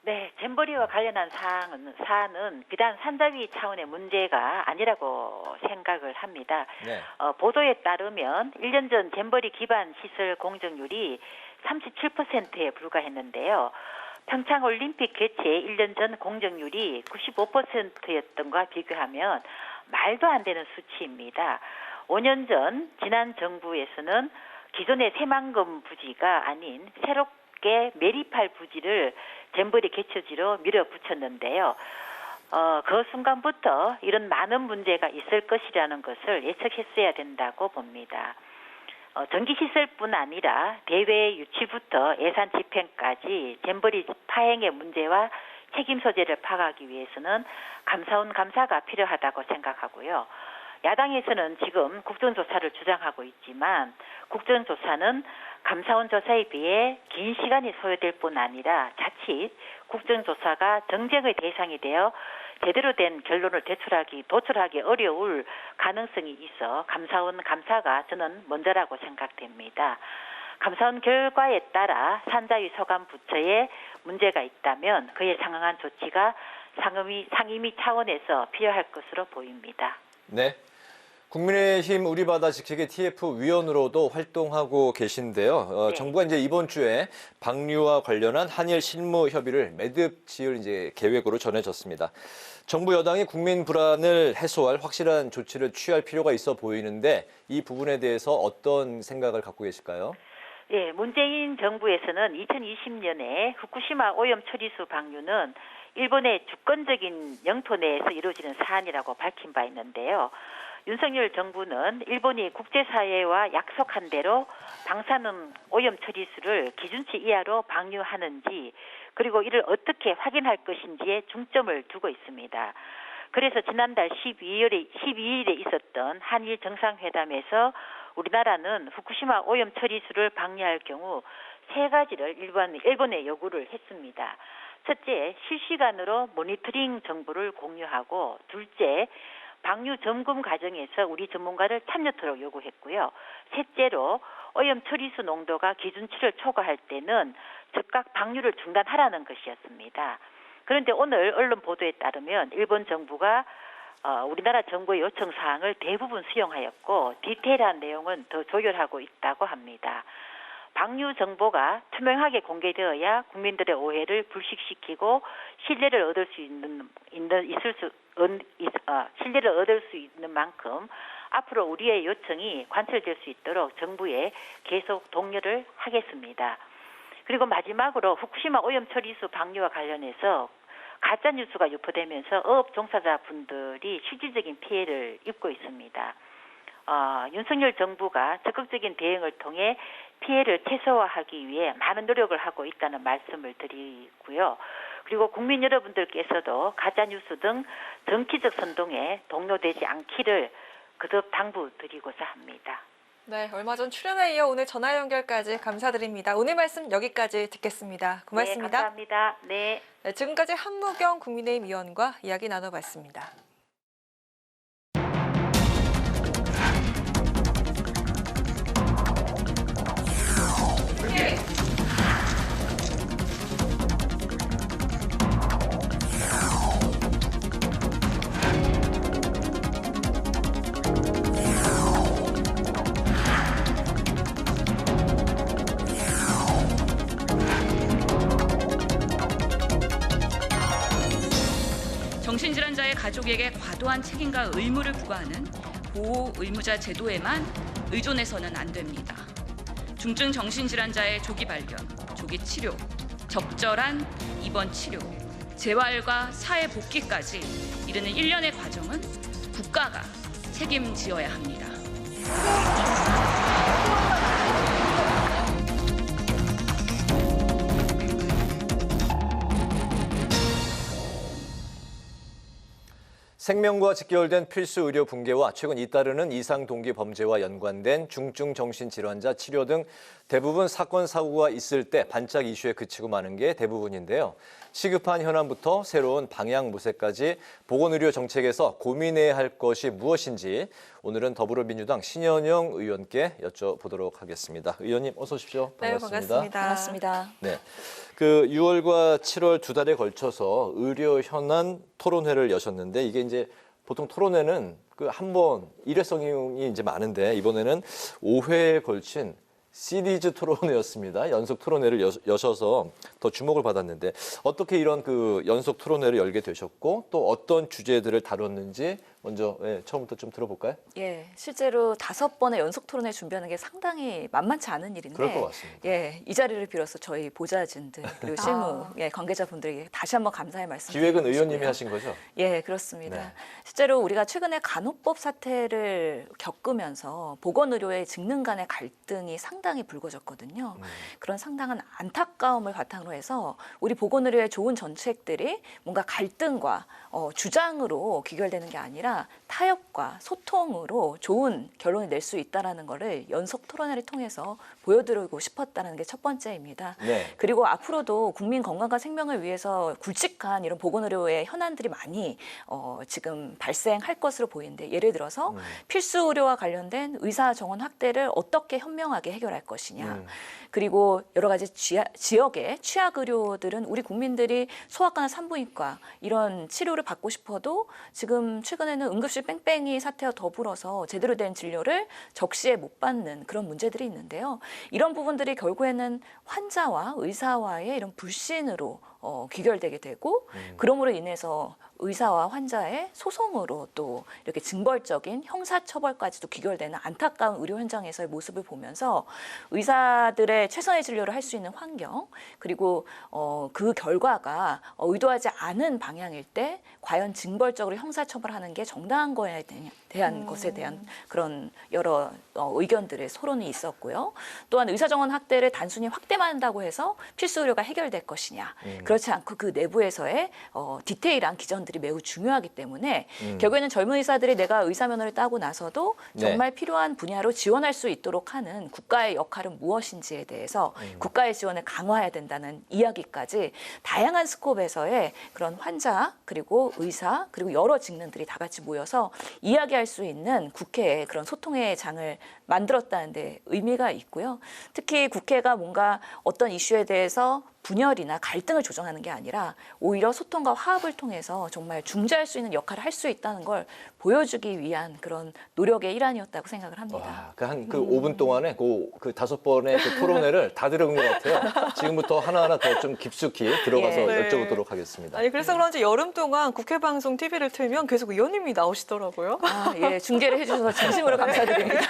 네, 잼버리와 관련한 사안은 비단 산자위 차원의 문제가 아니라고 생각을 합니다. 네. 보도에 따르면 1년 전 잼버리 기반 시설 공정률이 37%에 불과했는데요. 평창올림픽 개최 1년 전 공정률이 95%였던 것과 비교하면 말도 안 되는 수치입니다. 5년 전 지난 정부에서는 기존의 새만금 부지가 아닌 새롭게 매립할 부지를 잼버리 개최지로 밀어붙였는데요. 그 순간부터 이런 많은 문제가 있을 것이라는 것을 예측했어야 된다고 봅니다. 전기시설뿐 아니라 대회 유치부터 예산 집행까지 잼버리 파행의 문제와 책임 소재를 파악하기 위해서는 감사원 감사가 필요하다고 생각하고요. 야당에서는 지금 국정조사를 주장하고 있지만 국정조사는 감사원 조사에 비해 긴 시간이 소요될 뿐 아니라 자칫 국정조사가 정쟁의 대상이 되어 제대로 된 결론을 도출하기 어려울 가능성이 있어 감사원 감사가 저는 먼저라고 생각됩니다. 감사원 결과에 따라 산자위 소관 부처에 문제가 있다면 그에 상응한 조치가 상임위 차원에서 필요할 것으로 보입니다. 네. 국민의힘 우리 바다 지키기 TF 위원으로도 활동하고 계신데요. 네. 정부가 이번 주에 방류와 관련한 한일 실무 협의를 매듭 지을 계획으로 전해졌습니다. 정부 여당이 국민 불안을 해소할 확실한 조치를 취할 필요가 있어 보이는데 이 부분에 대해서 어떤 생각을 갖고 계실까요? 네, 문재인 정부에서는 2020년에 후쿠시마 오염 처리수 방류는 일본의 주권적인 영토 내에서 이루어지는 사안이라고 밝힌 바 있는데요. 윤석열 정부는 일본이 국제사회와 약속한 대로 방사능 오염 처리수를 기준치 이하로 방류하는지 그리고 이를 어떻게 확인할 것인지에 중점을 두고 있습니다. 그래서 지난달 12일에 있었던 한일 정상회담에서 우리나라는 후쿠시마 오염 처리수를 방류할 경우 세 가지를 일본에 요구를 했습니다. 첫째, 실시간으로 모니터링 정보를 공유하고 둘째, 방류 점검 과정에서 우리 전문가를 참여토록 요구했고요. 셋째로 오염 처리수 농도가 기준치를 초과할 때는 즉각 방류를 중단하라는 것이었습니다. 그런데 오늘 언론 보도에 따르면 일본 정부가 우리나라 정부의 요청 사항을 대부분 수용하였고 디테일한 내용은 더 조율하고 있다고 합니다. 방류 정보가 투명하게 공개되어야 국민들의 오해를 불식시키고 신뢰를 얻을 수 있는 만큼 앞으로 우리의 요청이 관철될 수 있도록 정부에 계속 독려를 하겠습니다. 그리고 마지막으로 후쿠시마 오염 처리수 방류와 관련해서 가짜 뉴스가 유포되면서 어업 종사자분들이 실질적인 피해를 입고 있습니다. 윤석열 정부가 적극적인 대응을 통해 피해를 최소화하기 위해 많은 노력을 하고 있다는 말씀을 드리고요. 그리고 국민 여러분들께서도 가짜뉴스 등 정치적 선동에 동요되지 않기를 거듭 당부드리고자 합니다. 네, 얼마 전 출연에 이어 오늘 전화 연결까지 감사드립니다. 오늘 말씀 여기까지 듣겠습니다. 고맙습니다. 네, 감사합니다. 네. 네, 지금까지 한무경 국민의힘 의원과 이야기 나눠봤습니다. 정신질환자의 가족에게 과도한 책임과 의무를 부과하는 보호 의무자 제도에만 의존해서는 안 됩니다. 중증 정신질환자의 조기 발견, 조기 치료, 적절한 입원 치료, 재활과 사회 복귀까지 이르는 일련의 과정은 국가가 책임지어야 합니다. 생명과 직결된 필수 의료 붕괴와 최근 잇따르는 이상 동기 범죄와 연관된 중증 정신질환자 치료 등 대부분 사건 사고가 있을 때 반짝 이슈에 그치고 마는 게 대부분인데요. 시급한 현안부터 새로운 방향 모색까지 보건의료 정책에서 고민해야 할 것이 무엇인지 오늘은 더불어민주당 신현영 의원께 여쭤보도록 하겠습니다. 의원님 어서 오십시오. 반갑습니다. 네, 반갑습니다. 반갑습니다. 네. 그 6월과 7월 두 달에 걸쳐서 의료 현안 토론회를 여셨는데 이게 이제 보통 토론회는 그 한 번 일회성이 이제 많은데 이번에는 5회에 걸친 시리즈 토론회였습니다. 연속 토론회를 여셔서 더 주목을 받았는데 어떻게 이런 그 연속 토론회를 열게 되셨고 또 어떤 주제들을 다뤘는지 먼저 처음부터 좀 들어볼까요? 예, 실제로 5번의 연속 토론회 준비하는 게 상당히 만만치 않은 일인데, 그럴 것 같습니다. 예, 이 자리를 빌어서 저희 보좌진들 그리고 실무 관계자분들에게 다시 한번 감사의 말씀. 기획은 의원님이 하신 거죠? 예, 그렇습니다. 네. 실제로 우리가 최근에 간호법 사태를 겪으면서 보건의료의 직능 간의 갈등이 상당히 불거졌거든요. 그런 상당한 안타까움을 바탕으로 해서 우리 보건의료의 좋은 정책들이 뭔가 갈등과 주장으로 귀결되는 게 아니라 타협과 소통으로 좋은 결론을 낼 수 있다는 것을 연속 토론회를 통해서 보여드리고 싶었다는 게 첫 번째입니다. 네. 그리고 앞으로도 국민 건강과 생명을 위해서 굵직한 이런 보건의료의 현안들이 많이 지금 발생할 것으로 보이는데 예를 들어서 필수 의료와 관련된 의사 정원 확대를 어떻게 현명하게 해결할 것이냐. 그리고 여러 가지 지역의 취약 의료들은 우리 국민들이 소아과나 산부인과 이런 치료를 받고 싶어도 지금 최근에는 응급실 뺑뺑이 사태와 더불어서 제대로 된 진료를 적시에 못 받는 그런 문제들이 있는데요. 이런 부분들이 결국에는 환자와 의사와의 이런 불신으로 귀결되게 되고 그럼으로 인해서 의사와 환자의 소송으로 또 이렇게 징벌적인 형사처벌까지도 귀결되는 안타까운 의료 현장에서의 모습을 보면서 의사들의 최선의 진료를 할 수 있는 환경 그리고 그 결과가 의도하지 않은 방향일 때 과연 징벌적으로 형사처벌하는 게 정당한 거에 대한 것에 대한 그런 여러 의견들의 토론이 있었고요. 또한 의사정원 확대를 단순히 확대만 한다고 해서 필수 의료가 해결될 것이냐. 그렇지 않고 그 내부에서의 디테일한 기전들이 매우 중요하기 때문에 결국에는 젊은 의사들이 내가 의사면허를 따고 나서도 정말 필요한 분야로 지원할 수 있도록 하는 국가의 역할은 무엇인지에 대해서 국가의 지원을 강화해야 된다는 이야기까지 다양한 스콥에서의 그런 환자 그리고 의사 그리고 여러 직능들이 다 같이 모여서 이야기할 수 있는 국회의 그런 소통의 장을 만들었다는 데 의미가 있고요. 특히 국회가 뭔가 어떤 이슈에 대해서 분열이나 갈등을 조정하는 게 아니라 오히려 소통과 화합을 통해서 정말 중재할 수 있는 역할을 할 수 있다는 걸 보여주기 위한 그런 노력의 일환이었다고 생각을 합니다. 한 5분 동안에 그 5번의 그 토론회를 다 들은 것 같아요. 지금부터 하나하나 더 좀 깊숙이 들어가서 여쭤보도록 하겠습니다. 아니 그래서 그런지 여름 동안 국회 방송 TV를 틀면 계속 의원님이 나오시더라고요. 예, 중계를 해주셔서 진심으로 감사드립니다.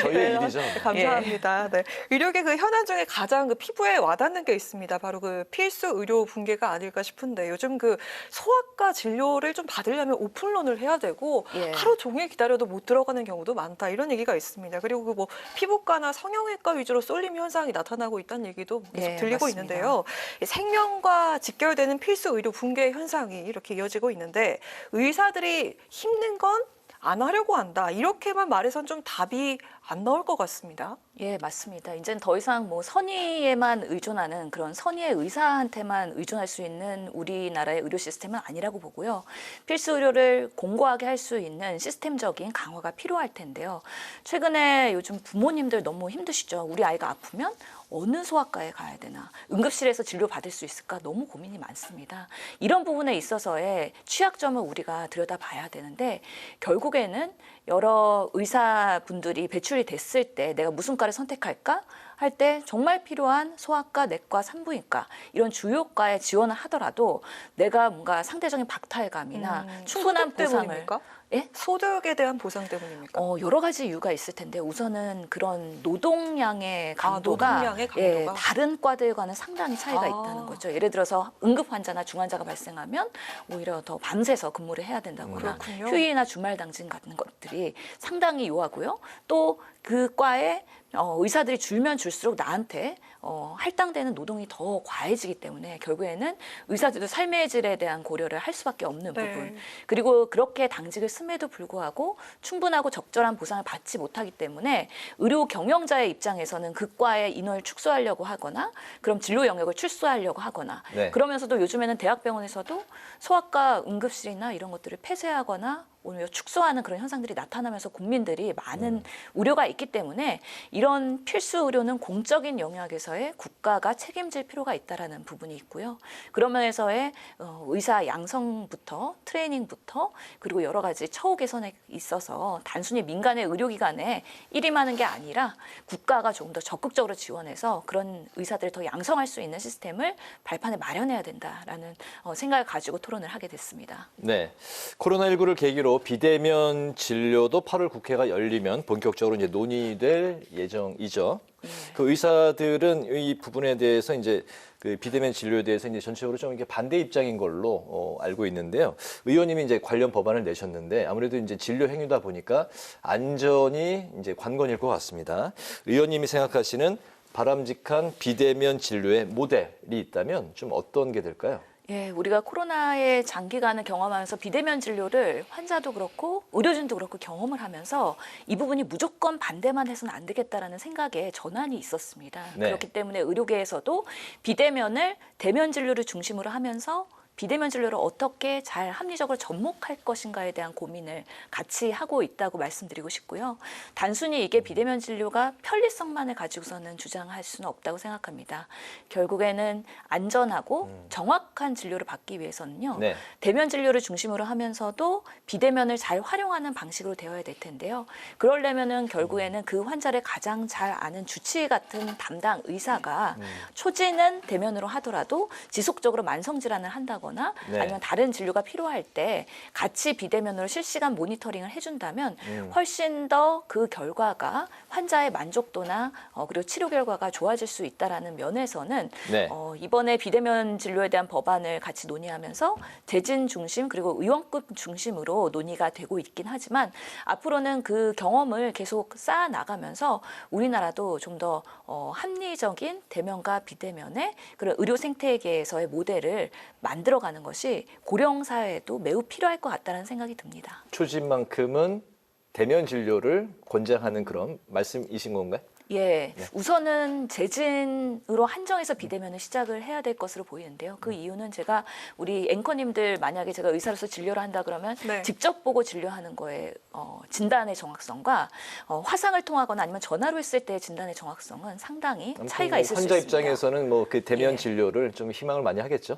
저희의 일이죠. 감사합니다. 네. 의료계 그 현안 중에 가장 그 피부에 와닿는 게 있습니다. 바로 그 필수 의료 붕괴가 아닐까 싶은데 요즘 그 소아과 진료를 좀 받으려면 오픈런을 해야 되고 하루 종일 기다려도 못 들어가는 경우도 많다 이런 얘기가 있습니다. 그리고 그 뭐 피부과나 성형외과 위주로 쏠림 현상이 나타나고 있다는 얘기도 계속 들리고 맞습니다. 있는데요. 생명과 직결되는 필수 의료 붕괴 현상이 이렇게 이어지고 있는데 의사들이 힘든 건 안 하려고 한다. 이렇게만 말해선 좀 답이 안 나올 것 같습니다. 예, 맞습니다. 이제는 더 이상 뭐 선의에만 의존하는 그런 선의의 의사한테만 의존할 수 있는 우리나라의 의료 시스템은 아니라고 보고요. 필수 의료를 공고하게 할 수 있는 시스템적인 강화가 필요할 텐데요. 최근에 요즘 부모님들 너무 힘드시죠. 우리 아이가 아프면 어느 소아과에 가야 되나, 응급실에서 진료 받을 수 있을까 너무 고민이 많습니다. 이런 부분에 있어서의 취약점을 우리가 들여다봐야 되는데 결국에는 여러 의사분들이 배출이 됐을 때 내가 무슨 과를 선택할까 할 때 정말 필요한 소아과, 내과, 산부인과 이런 주요과에 지원을 하더라도 내가 뭔가 상대적인 박탈감이나 충분한 보상을 예? 소득에 대한 보상 때문입니까? 여러 가지 이유가 있을 텐데 우선은 그런 노동량의 강도가, 노동량의 강도가? 다른 과들과는 상당히 차이가 있다는 거죠. 예를 들어서 응급 환자나 중환자가 발생하면 오히려 더 밤새서 근무를 해야 된다거나 그렇군요. 휴일이나 주말 당진 같은 것들이 상당히 요하고요. 또 그 과에 의사들이 줄면 줄수록 나한테 할당되는 노동이 더 과해지기 때문에 결국에는 의사들도 삶의 질에 대한 고려를 할 수밖에 없는 네. 부분. 그리고 그렇게 당직을 씀에도 불구하고 충분하고 적절한 보상을 받지 못하기 때문에 의료 경영자의 입장에서는 그 과의 인원을 축소하려고 하거나 그럼 진로 영역을 축소하려고 하거나 네. 그러면서도 요즘에는 대학병원에서도 소아과 응급실이나 이런 것들을 폐쇄하거나 오히려 축소하는 그런 현상들이 나타나면서 국민들이 많은 우려가 있기 때문에 이런 필수 의료는 공적인 영역에서의 국가가 책임질 필요가 있다라는 부분이 있고요. 그런 면에서의 의사 양성부터 트레이닝부터 그리고 여러 가지 처우 개선에 있어서 단순히 민간의 의료기관에 일임하는 게 아니라 국가가 조금 더 적극적으로 지원해서 그런 의사들을 더 양성할 수 있는 시스템을 발판에 마련해야 된다라는 생각을 가지고 토론을 하게 됐습니다. 네, 코로나19를 계기로 비대면 진료도 8월 국회가 열리면 본격적으로 이제 논의될 예정이죠. 그 의사들은 이 부분에 대해서 이제 그 비대면 진료에 대해서 이제 전체적으로 좀 이렇게 반대 입장인 걸로 알고 있는데요. 의원님이 이제 관련 법안을 내셨는데 아무래도 이제 진료 행위다 보니까 안전이 이제 관건일 것 같습니다. 의원님이 생각하시는 바람직한 비대면 진료의 모델이 있다면 좀 어떤 게 될까요? 예, 우리가 코로나의 장기간을 경험하면서 비대면 진료를 환자도 그렇고 의료진도 그렇고 경험을 하면서 이 부분이 무조건 반대만 해서는 안 되겠다라는 생각에 전환이 있었습니다. 네. 그렇기 때문에 의료계에서도 비대면을 대면 진료를 중심으로 하면서 비대면 진료를 어떻게 잘 합리적으로 접목할 것인가에 대한 고민을 같이 하고 있다고 말씀드리고 싶고요. 단순히 이게 비대면 진료가 편리성만을 가지고서는 주장할 수는 없다고 생각합니다. 결국에는 안전하고 정확한 진료를 받기 위해서는요. 네. 대면 진료를 중심으로 하면서도 비대면을 잘 활용하는 방식으로 되어야 될 텐데요. 그러려면은 결국에는 그 환자를 가장 잘 아는 주치의 같은 담당 의사가 초지는 대면으로 하더라도 지속적으로 만성 질환을 한다거나 네. 아니면 다른 진료가 필요할 때 같이 비대면으로 실시간 모니터링을 해준다면 훨씬 더 그 결과가 환자의 만족도나 그리고 치료 결과가 좋아질 수 있다라는 면에서는 네. 이번에 비대면 진료에 대한 법안을 같이 논의하면서 대진 중심 그리고 의원급 중심으로 논의가 되고 있긴 하지만 앞으로는 그 경험을 계속 쌓아 나가면서 우리나라도 좀 더 합리적인 대면과 비대면의 그런 의료 생태계에서의 모델을 만들어가는 것이 고령 사회에도 매우 필요할 것 같다는 생각이 듭니다. 초진만큼은 대면 진료를 권장하는 그런 말씀이신 건가요? 예, 우선은 재진으로 한정해서 비대면을 시작을 해야 될 것으로 보이는데요. 그 이유는 제가 우리 앵커님들 만약에 제가 의사로서 진료를 한다 그러면 네. 직접 보고 진료하는 거에 진단의 정확성과 화상을 통하거나 아니면 전화로 했을 때의 진단의 정확성은 상당히 차이가 있을 수 환자 있습니다. 입장에서는 뭐 그 대면 진료를 좀 희망을 많이 하겠죠.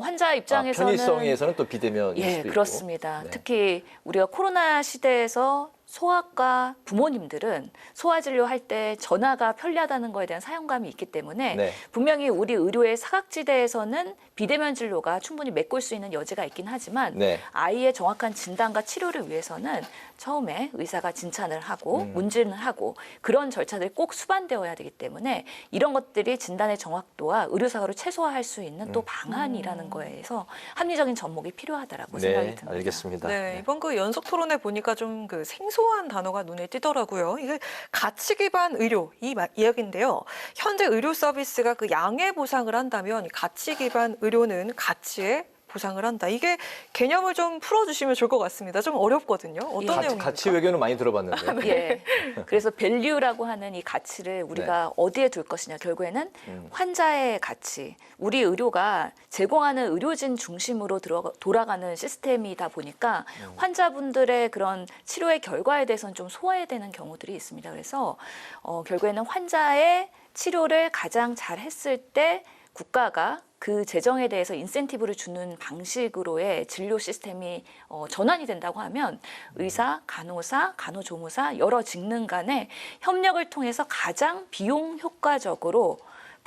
환자 입장에서는 편의성에서는 또 비대면일 예, 수도 있고. 그렇습니다. 네. 특히 우리가 코로나 시대에서 소아과 부모님들은 소아 진료할 때 전화가 편리하다는 거에 대한 사용감이 있기 때문에 네. 분명히 우리 의료의 사각지대에서는 비대면 진료가 충분히 메꿀 수 있는 여지가 있긴 하지만 네. 아이의 정확한 진단과 치료를 위해서는 처음에 의사가 진찰을 하고 문진을 하고 그런 절차들이 꼭 수반되어야 되기 때문에 이런 것들이 진단의 정확도와 의료사고를 최소화할 수 있는 또 방안이라는 거에서 합리적인 접목이 필요하다라고 생각이 듭니다. 알겠습니다. 네, 이번 그 연속 토론회 보니까 좀 그 생소한 단어가 눈에 띄더라고요. 이게 가치 기반 의료 이 이야기인데요. 현재 의료 서비스가 그 양의 보상을 한다면 가치 기반 의료는 가치에 보상을 한다. 이게 개념을 좀 풀어주시면 좋을 것 같습니다. 좀 어렵거든요. 어떤 내용입니까? 가치 외교는 많이 들어봤는데. 예. 그래서 밸류라고 하는 이 가치를 우리가 어디에 둘 것이냐. 결국에는 환자의 가치. 우리 의료가 제공하는 의료진 중심으로 돌아가는 시스템이다 보니까 환자분들의 그런 치료의 결과에 대해서는 좀 소외되는 경우들이 있습니다. 그래서 결국에는 환자의 치료를 가장 잘 했을 때 국가가 그 재정에 대해서 인센티브를 주는 방식으로의 진료 시스템이 전환이 된다고 하면 의사, 간호사, 간호조무사 여러 직능 간의 협력을 통해서 가장 비용 효과적으로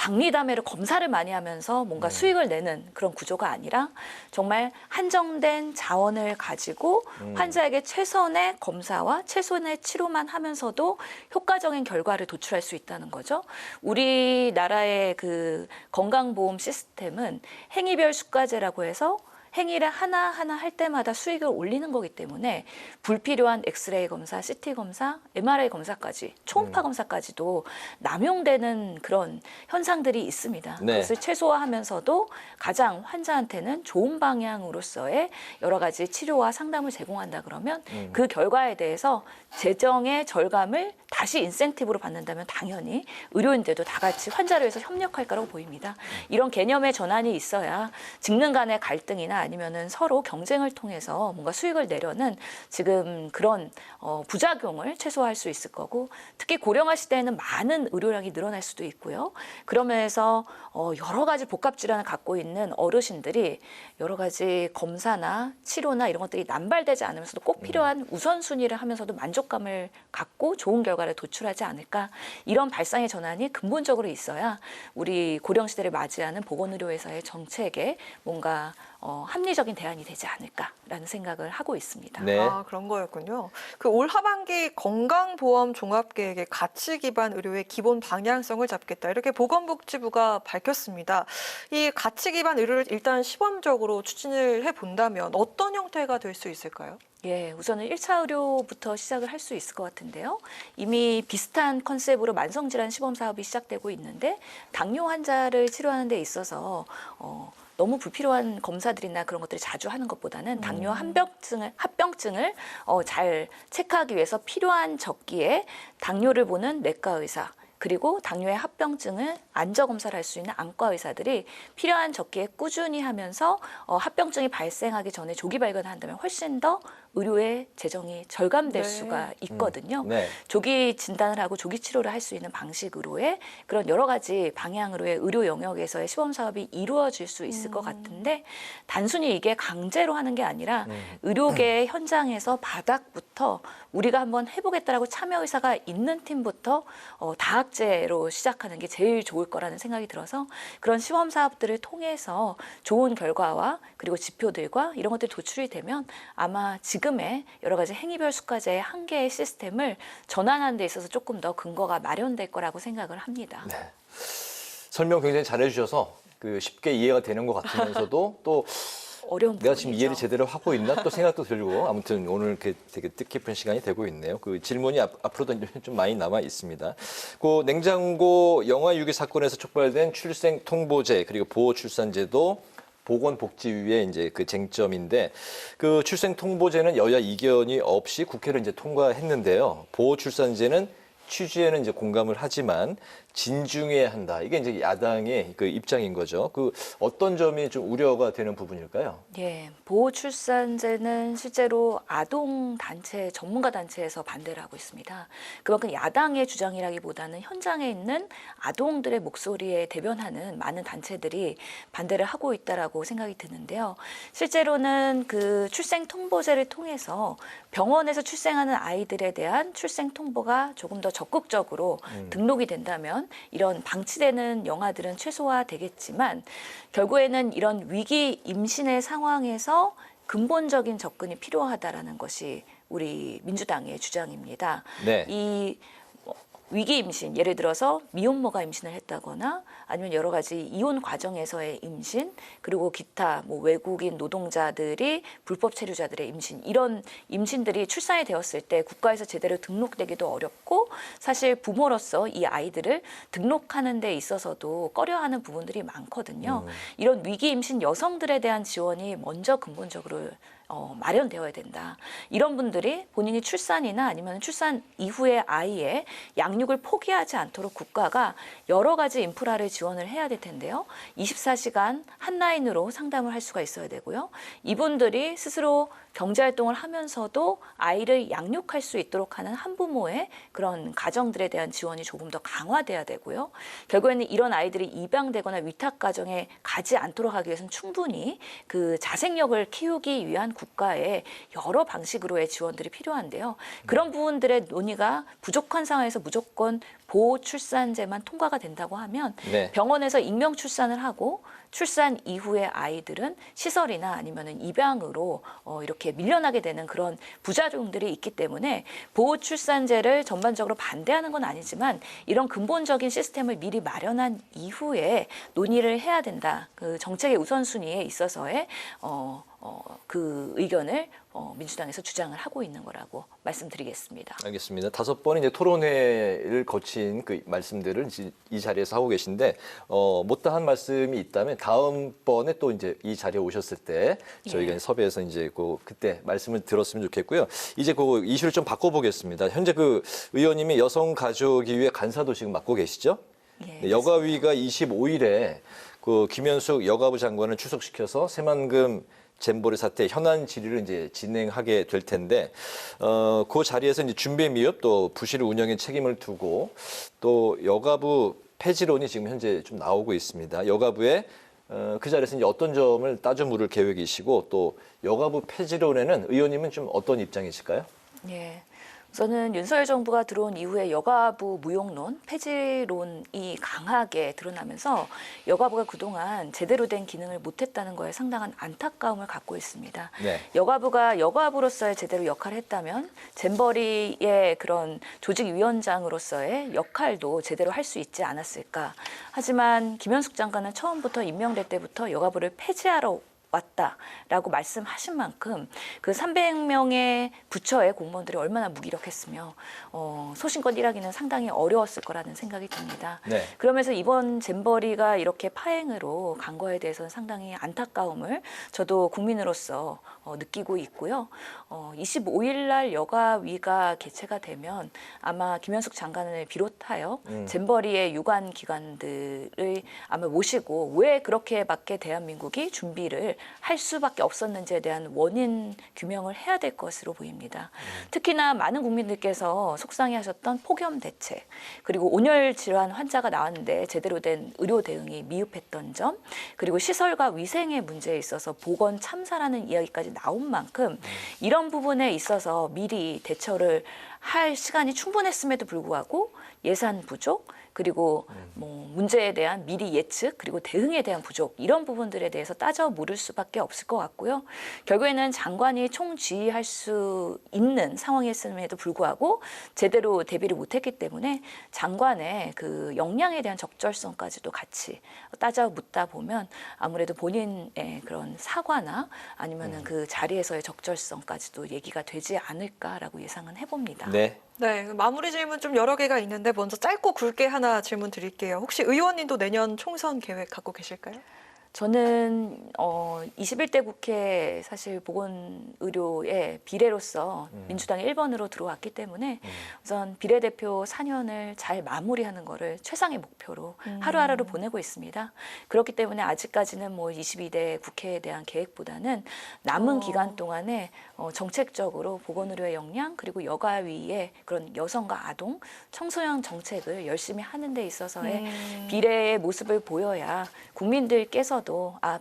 박리담회로 검사를 많이 하면서 뭔가 수익을 내는 그런 구조가 아니라 정말 한정된 자원을 가지고 환자에게 최선의 검사와 최선의 치료만 하면서도 효과적인 결과를 도출할 수 있다는 거죠. 우리나라의 그 건강보험 시스템은 행위별 수가제라고 해서 행위를 하나하나 할 때마다 수익을 올리는 거기 때문에 불필요한 엑스레이 검사, CT 검사, MRI 검사까지, 초음파 검사까지도 남용되는 그런 현상들이 있습니다. 네. 그것을 최소화하면서도 가장 환자한테는 좋은 방향으로서의 여러 가지 치료와 상담을 제공한다 그러면 그 결과에 대해서 재정의 절감을 다시 인센티브로 받는다면 당연히 의료인들도 다 같이 환자를 위해서 협력할 거라고 보입니다. 이런 개념의 전환이 있어야 직능 간의 갈등이나 아니면은 서로 경쟁을 통해서 뭔가 수익을 내려는 지금 그런 부작용을 최소화할 수 있을 거고, 특히 고령화 시대에는 많은 의료량이 늘어날 수도 있고요. 그러면서 여러 가지 복합 질환을 갖고 있는 어르신들이 여러 가지 검사나 치료나 이런 것들이 남발되지 않으면서도 꼭 필요한 우선순위를 하면서도 만족감을 갖고 좋은 결과를 도출하지 않을까. 이런 발상의 전환이 근본적으로 있어야 우리 고령 시대를 맞이하는 보건의료에서의 정책에 뭔가 합리적인 대안이 되지 않을까라는 생각을 하고 있습니다. 네. 아, 그런 거였군요. 그 올 하반기 건강보험 종합계획의 가치 기반 의료의 기본 방향성을 잡겠다, 이렇게 보건복지부가 밝혔습니다. 이 가치 기반 의료를 일단 시범적으로 추진을 해본다면 어떤 형태가 될 수 있을까요? 예, 우선은 1차 의료부터 시작을 할 수 있을 것 같은데요. 이미 비슷한 컨셉으로 만성질환 시범 사업이 시작되고 있는데, 당뇨 환자를 치료하는 데 있어서 너무 불필요한 검사들이나 그런 것들을 자주 하는 것보다는 당뇨 합병증을 잘 체크하기 위해서 필요한 적기에 당뇨를 보는 내과 의사, 그리고 당뇨의 합병증을 안저검사를 할 수 있는 안과 의사들이 필요한 적기에 꾸준히 하면서 합병증이 발생하기 전에 조기 발견을 한다면 훨씬 더 의료의 재정이 절감될 수가 있거든요. 네. 조기 진단을 하고 조기 치료를 할 수 있는 방식으로의 그런 여러 가지 방향으로의 의료 영역에서의 시범 사업이 이루어질 수 있을 것 같은데, 단순히 이게 강제로 하는 게 아니라 의료계 현장에서 바닥부터 우리가 한번 해보겠다라고 참여 의사가 있는 팀부터 다학제로 시작하는 게 제일 좋을 거라는 생각이 들어서, 그런 시범 사업들을 통해서 좋은 결과와 그리고 지표들과 이런 것들이 도출이 되면 아마 지금의 여러 가지 행위별 수가제의 한계의 시스템을 전환하는 데 있어서 조금 더 근거가 마련될 거라고 생각을 합니다. 네. 설명 굉장히 잘해주셔서 쉽게 이해가 되는 것 같으면서도 또 어려운 내가 지금 부분이죠. 이해를 제대로 하고 있나 또 생각도 들고, 아무튼 오늘 되게 뜻깊은 시간이 되고 있네요. 그 질문이 앞으로도 좀 많이 남아 있습니다. 그 냉장고 영아 유기 사건에서 촉발된 출생 통보제 그리고 보호 출산제도 보건복지위의 이제 그 쟁점인데, 그 출생 통보제는 여야 이견이 없이 국회를 이제 통과했는데요. 보호 출산제는 취지에는 이제 공감을 하지만 진중해야 한다. 이게 이제 야당의 그 입장인 거죠. 그 어떤 점이 좀 우려가 되는 부분일까요? 예, 보호 출산제는 실제로 아동 단체, 전문가 단체에서 반대를 하고 있습니다. 그만큼 야당의 주장이라기보다는 현장에 있는 아동들의 목소리에 대변하는 많은 단체들이 반대를 하고 있다라고 생각이 드는데요. 실제로는 그 출생 통보제를 통해서 병원에서 출생하는 아이들에 대한 출생 통보가 조금 더 적극적으로 등록이 된다면 이런 방치되는 영아들은 최소화되겠지만, 결국에는 이런 위기 임신의 상황에서 근본적인 접근이 필요하다라는 것이 우리 민주당의 주장입니다. 네. 이 위기 임신, 예를 들어서 미혼모가 임신을 했다거나 아니면 여러 가지 이혼 과정에서의 임신, 그리고 기타 외국인 노동자들이 불법 체류자들의 임신, 이런 임신들이 출산이 되었을 때 국가에서 제대로 등록되기도 어렵고, 사실 부모로서 이 아이들을 등록하는 데 있어서도 꺼려하는 부분들이 많거든요. 이런 위기 임신 여성들에 대한 지원이 먼저 근본적으로 마련되어야 된다. 이런 분들이 본인이 출산이나 아니면 출산 이후의 아이의 양육을 포기하지 않도록 국가가 여러 가지 인프라를 지원을 해야 될 텐데요. 24시간 한라인으로 상담을 할 수가 있어야 되고요. 이분들이 스스로 경제활동을 하면서도 아이를 양육할 수 있도록 하는 한부모의 그런 가정들에 대한 지원이 조금 더 강화돼야 되고요. 결국에는 이런 아이들이 입양되거나 위탁가정에 가지 않도록 하기 위해서는 충분히 그 자생력을 키우기 위한 국가의 여러 방식으로의 지원들이 필요한데요. 그런 부분들의 논의가 부족한 상황에서 무조건 보호 출산제만 통과가 된다고 하면 네. 병원에서 익명 출산을 하고 출산 이후의 아이들은 시설이나 아니면은 입양으로 이렇게 밀려나게 되는 그런 부작용들이 있기 때문에 보호 출산제를 전반적으로 반대하는 건 아니지만 이런 근본적인 시스템을 미리 마련한 이후에 논의를 해야 된다. 그 정책의 우선순위에 있어서의 그 의견을 민주당에서 주장을 하고 있는 거라고 말씀드리겠습니다. 알겠습니다. 5번 이제 토론회를 거친 그 말씀들을 이 자리에서 하고 계신데 못다한 말씀이 있다면 다음번에 또 이제 이 자리에 오셨을 때 저희가 섭외해서 이제 그때 말씀을 들었으면 좋겠고요. 이제 그 이슈를 좀 바꿔보겠습니다. 현재 그 의원님이 여성가족위의 간사도 지금 맡고 계시죠? 네, 여가위가 25일에 그 김현숙 여가부 장관을 출석시켜서 새만금 잼버리 사태 현안 질의를 이제 진행하게 될 텐데 그 자리에서 이제 준비 미흡 또 부실 운영의 책임을 두고 또 여가부 폐지론이 지금 현재 좀 나오고 있습니다. 여가부의 그 자리에서 이제 어떤 점을 따져 물을 계획이시고 또 여가부 폐지론에는 의원님은 좀 어떤 입장이실까요? 예. 우선은 윤석열 정부가 들어온 이후에 여가부 무용론, 폐지론이 강하게 드러나면서 여가부가 그동안 제대로 된 기능을 못했다는 거에 상당한 안타까움을 갖고 있습니다. 네. 여가부가 여가부로서의 제대로 역할을 했다면 잼버리의 그런 조직위원장으로서의 역할도 제대로 할 수 있지 않았을까. 하지만 김현숙 장관은 처음부터 임명될 때부터 여가부를 폐지하러 왔다라고 말씀하신 만큼 그 300명의 부처의 공무원들이 얼마나 무기력했으며 소신껏 일하기는 상당히 어려웠을 거라는 생각이 듭니다. 네. 그러면서 이번 잼버리가 이렇게 파행으로 간 거에 대해서는 상당히 안타까움을 저도 국민으로서 느끼고 있고요. 25일 날 여가위가 개최가 되면 아마 김현숙 장관을 비롯하여 잼버리의 유관 기관들을 아마 모시고 왜 그렇게밖에 대한민국이 준비를 할 수밖에 없었는지에 대한 원인 규명을 해야 될 것으로 보입니다. 특히나 많은 국민들께서 속상해하셨던 폭염 대책, 그리고 온열 질환 환자가 나왔는데 제대로 된 의료 대응이 미흡했던 점, 그리고 시설과 위생의 문제에 있어서 보건 참사라는 이야기까지 나온 만큼 이런 부분에 있어서 미리 대처를 할 시간이 충분했음에도 불구하고 예산 부족, 그리고 문제에 대한 미리 예측, 그리고 대응에 대한 부족, 이런 부분들에 대해서 따져 물을 수밖에 없을 것 같고요. 결국에는 장관이 총지휘할 수 있는 상황이었음에도 불구하고 제대로 대비를 못했기 때문에 장관의 그 역량에 대한 적절성까지도 같이 따져 묻다 보면 아무래도 본인의 그런 사과나 아니면은 그 자리에서의 적절성까지도 얘기가 되지 않을까라고 예상은 해봅니다. 네. 네, 마무리 질문 좀 여러 개가 있는데 먼저 짧고 굵게 하나 질문 드릴게요. 혹시 의원님도 내년 총선 계획 갖고 계실까요? 저는 21대 국회 사실 보건의료의 비례로서 민주당이 1번으로 들어왔기 때문에 우선 비례대표 4년을 잘 마무리하는 거를 최상의 목표로 하루하루를 보내고 있습니다. 그렇기 때문에 아직까지는 뭐 22대 국회에 대한 계획보다는 남은 기간 동안에 정책적으로 보건의료의 역량, 그리고 여가위의 그런 여성과 아동, 청소년 정책을 열심히 하는 데 있어서의 비례의 모습을 보여야 국민들께서도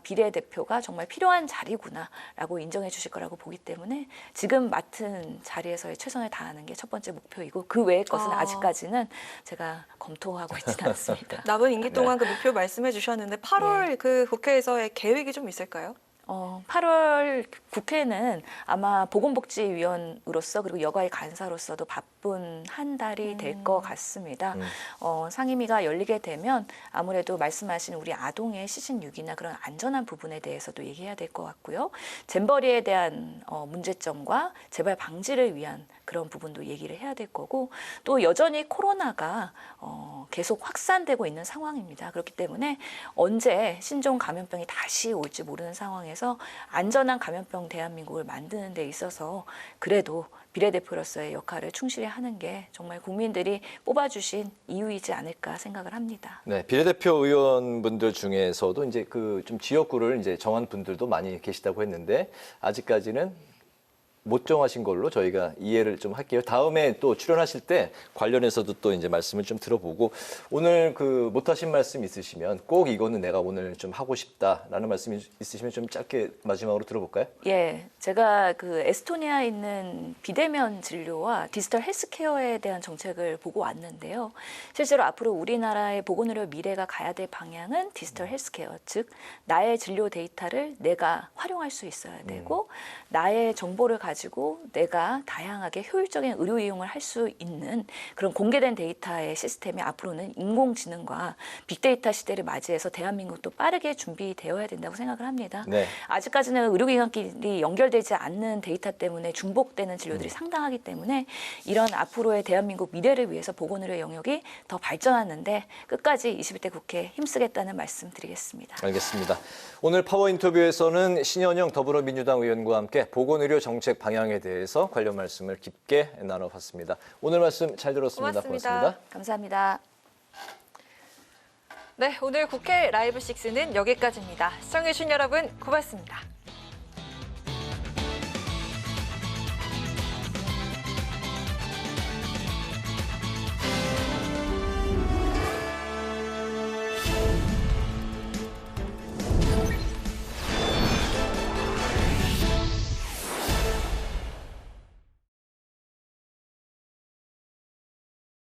비례대표가 정말 필요한 자리구나라고 인정해 주실 거라고 보기 때문에 지금 맡은 자리에서의 최선을 다하는 게 첫 번째 목표이고 그 외의 것은 아직까지는 제가 검토하고 있지는 않습니다. 남은 임기 동안 그 목표 말씀해 주셨는데 8월 그 국회에서의 계획이 좀 있을까요? 8월 국회는 아마 보건복지위원으로서 그리고 여가위 간사로서도 바쁜 한 달이 될 것 같습니다. 상임위가 열리게 되면 아무래도 말씀하신 우리 아동의 시신유기나 그런 안전한 부분에 대해서도 얘기해야 될 것 같고요. 잼버리에 대한 문제점과 재발 방지를 위한 그런 부분도 얘기를 해야 될 거고 또 여전히 코로나가 계속 확산되고 있는 상황입니다. 그렇기 때문에 언제 신종 감염병이 다시 올지 모르는 상황에서 안전한 감염병 대한민국을 만드는 데 있어서 그래도 비례대표로서의 역할을 충실히 하는 게 정말 국민들이 뽑아주신 이유이지 않을까 생각을 합니다. 네, 비례대표 의원분들 중에서도 이제 그 좀 지역구를 이제 정한 분들도 많이 계시다고 했는데 아직까지는 못 정하신 걸로 저희가 이해를 좀 할게요. 다음에 또 출연하실 때 관련해서도 또 이제 말씀을 좀 들어보고 오늘 그 못하신 말씀 있으시면 꼭 이거는 내가 오늘 좀 하고 싶다라는 말씀 있으시면 좀 짧게 마지막으로 들어볼까요? 예, 제가 그 에스토니아에 있는 비대면 진료와 디지털 헬스케어에 대한 정책을 보고 왔는데요. 실제로 앞으로 우리나라의 보건의료 미래가 가야 될 방향은 디지털 헬스케어, 즉 나의 진료 데이터를 내가 활용할 수 있어야 되고 나의 정보를 가지고 내가 다양하게 효율적인 의료 이용을 할 수 있는 그런 공개된 데이터의 시스템이 앞으로는 인공지능과 빅데이터 시대를 맞이해서 대한민국도 빠르게 준비되어야 된다고 생각을 합니다. 네. 아직까지는 의료기관끼리 연결되지 않는 데이터 때문에 중복되는 진료들이 상당하기 때문에 이런 앞으로의 대한민국 미래를 위해서 보건의료 영역이 더 발전하는데 끝까지 21대 국회에 힘쓰겠다는 말씀 드리겠습니다. 알겠습니다. 오늘 파워 인터뷰에서는 신현영 더불어민주당 의원과 함께 보건의료 정책 방향에 대해서 관련 말씀을 깊게 나눠봤습니다. 오늘 말씀 잘 들었습니다. 고맙습니다. 감사합니다. 네, 오늘 국회 라이브 6는 여기까지입니다. 시청해주신 여러분 고맙습니다.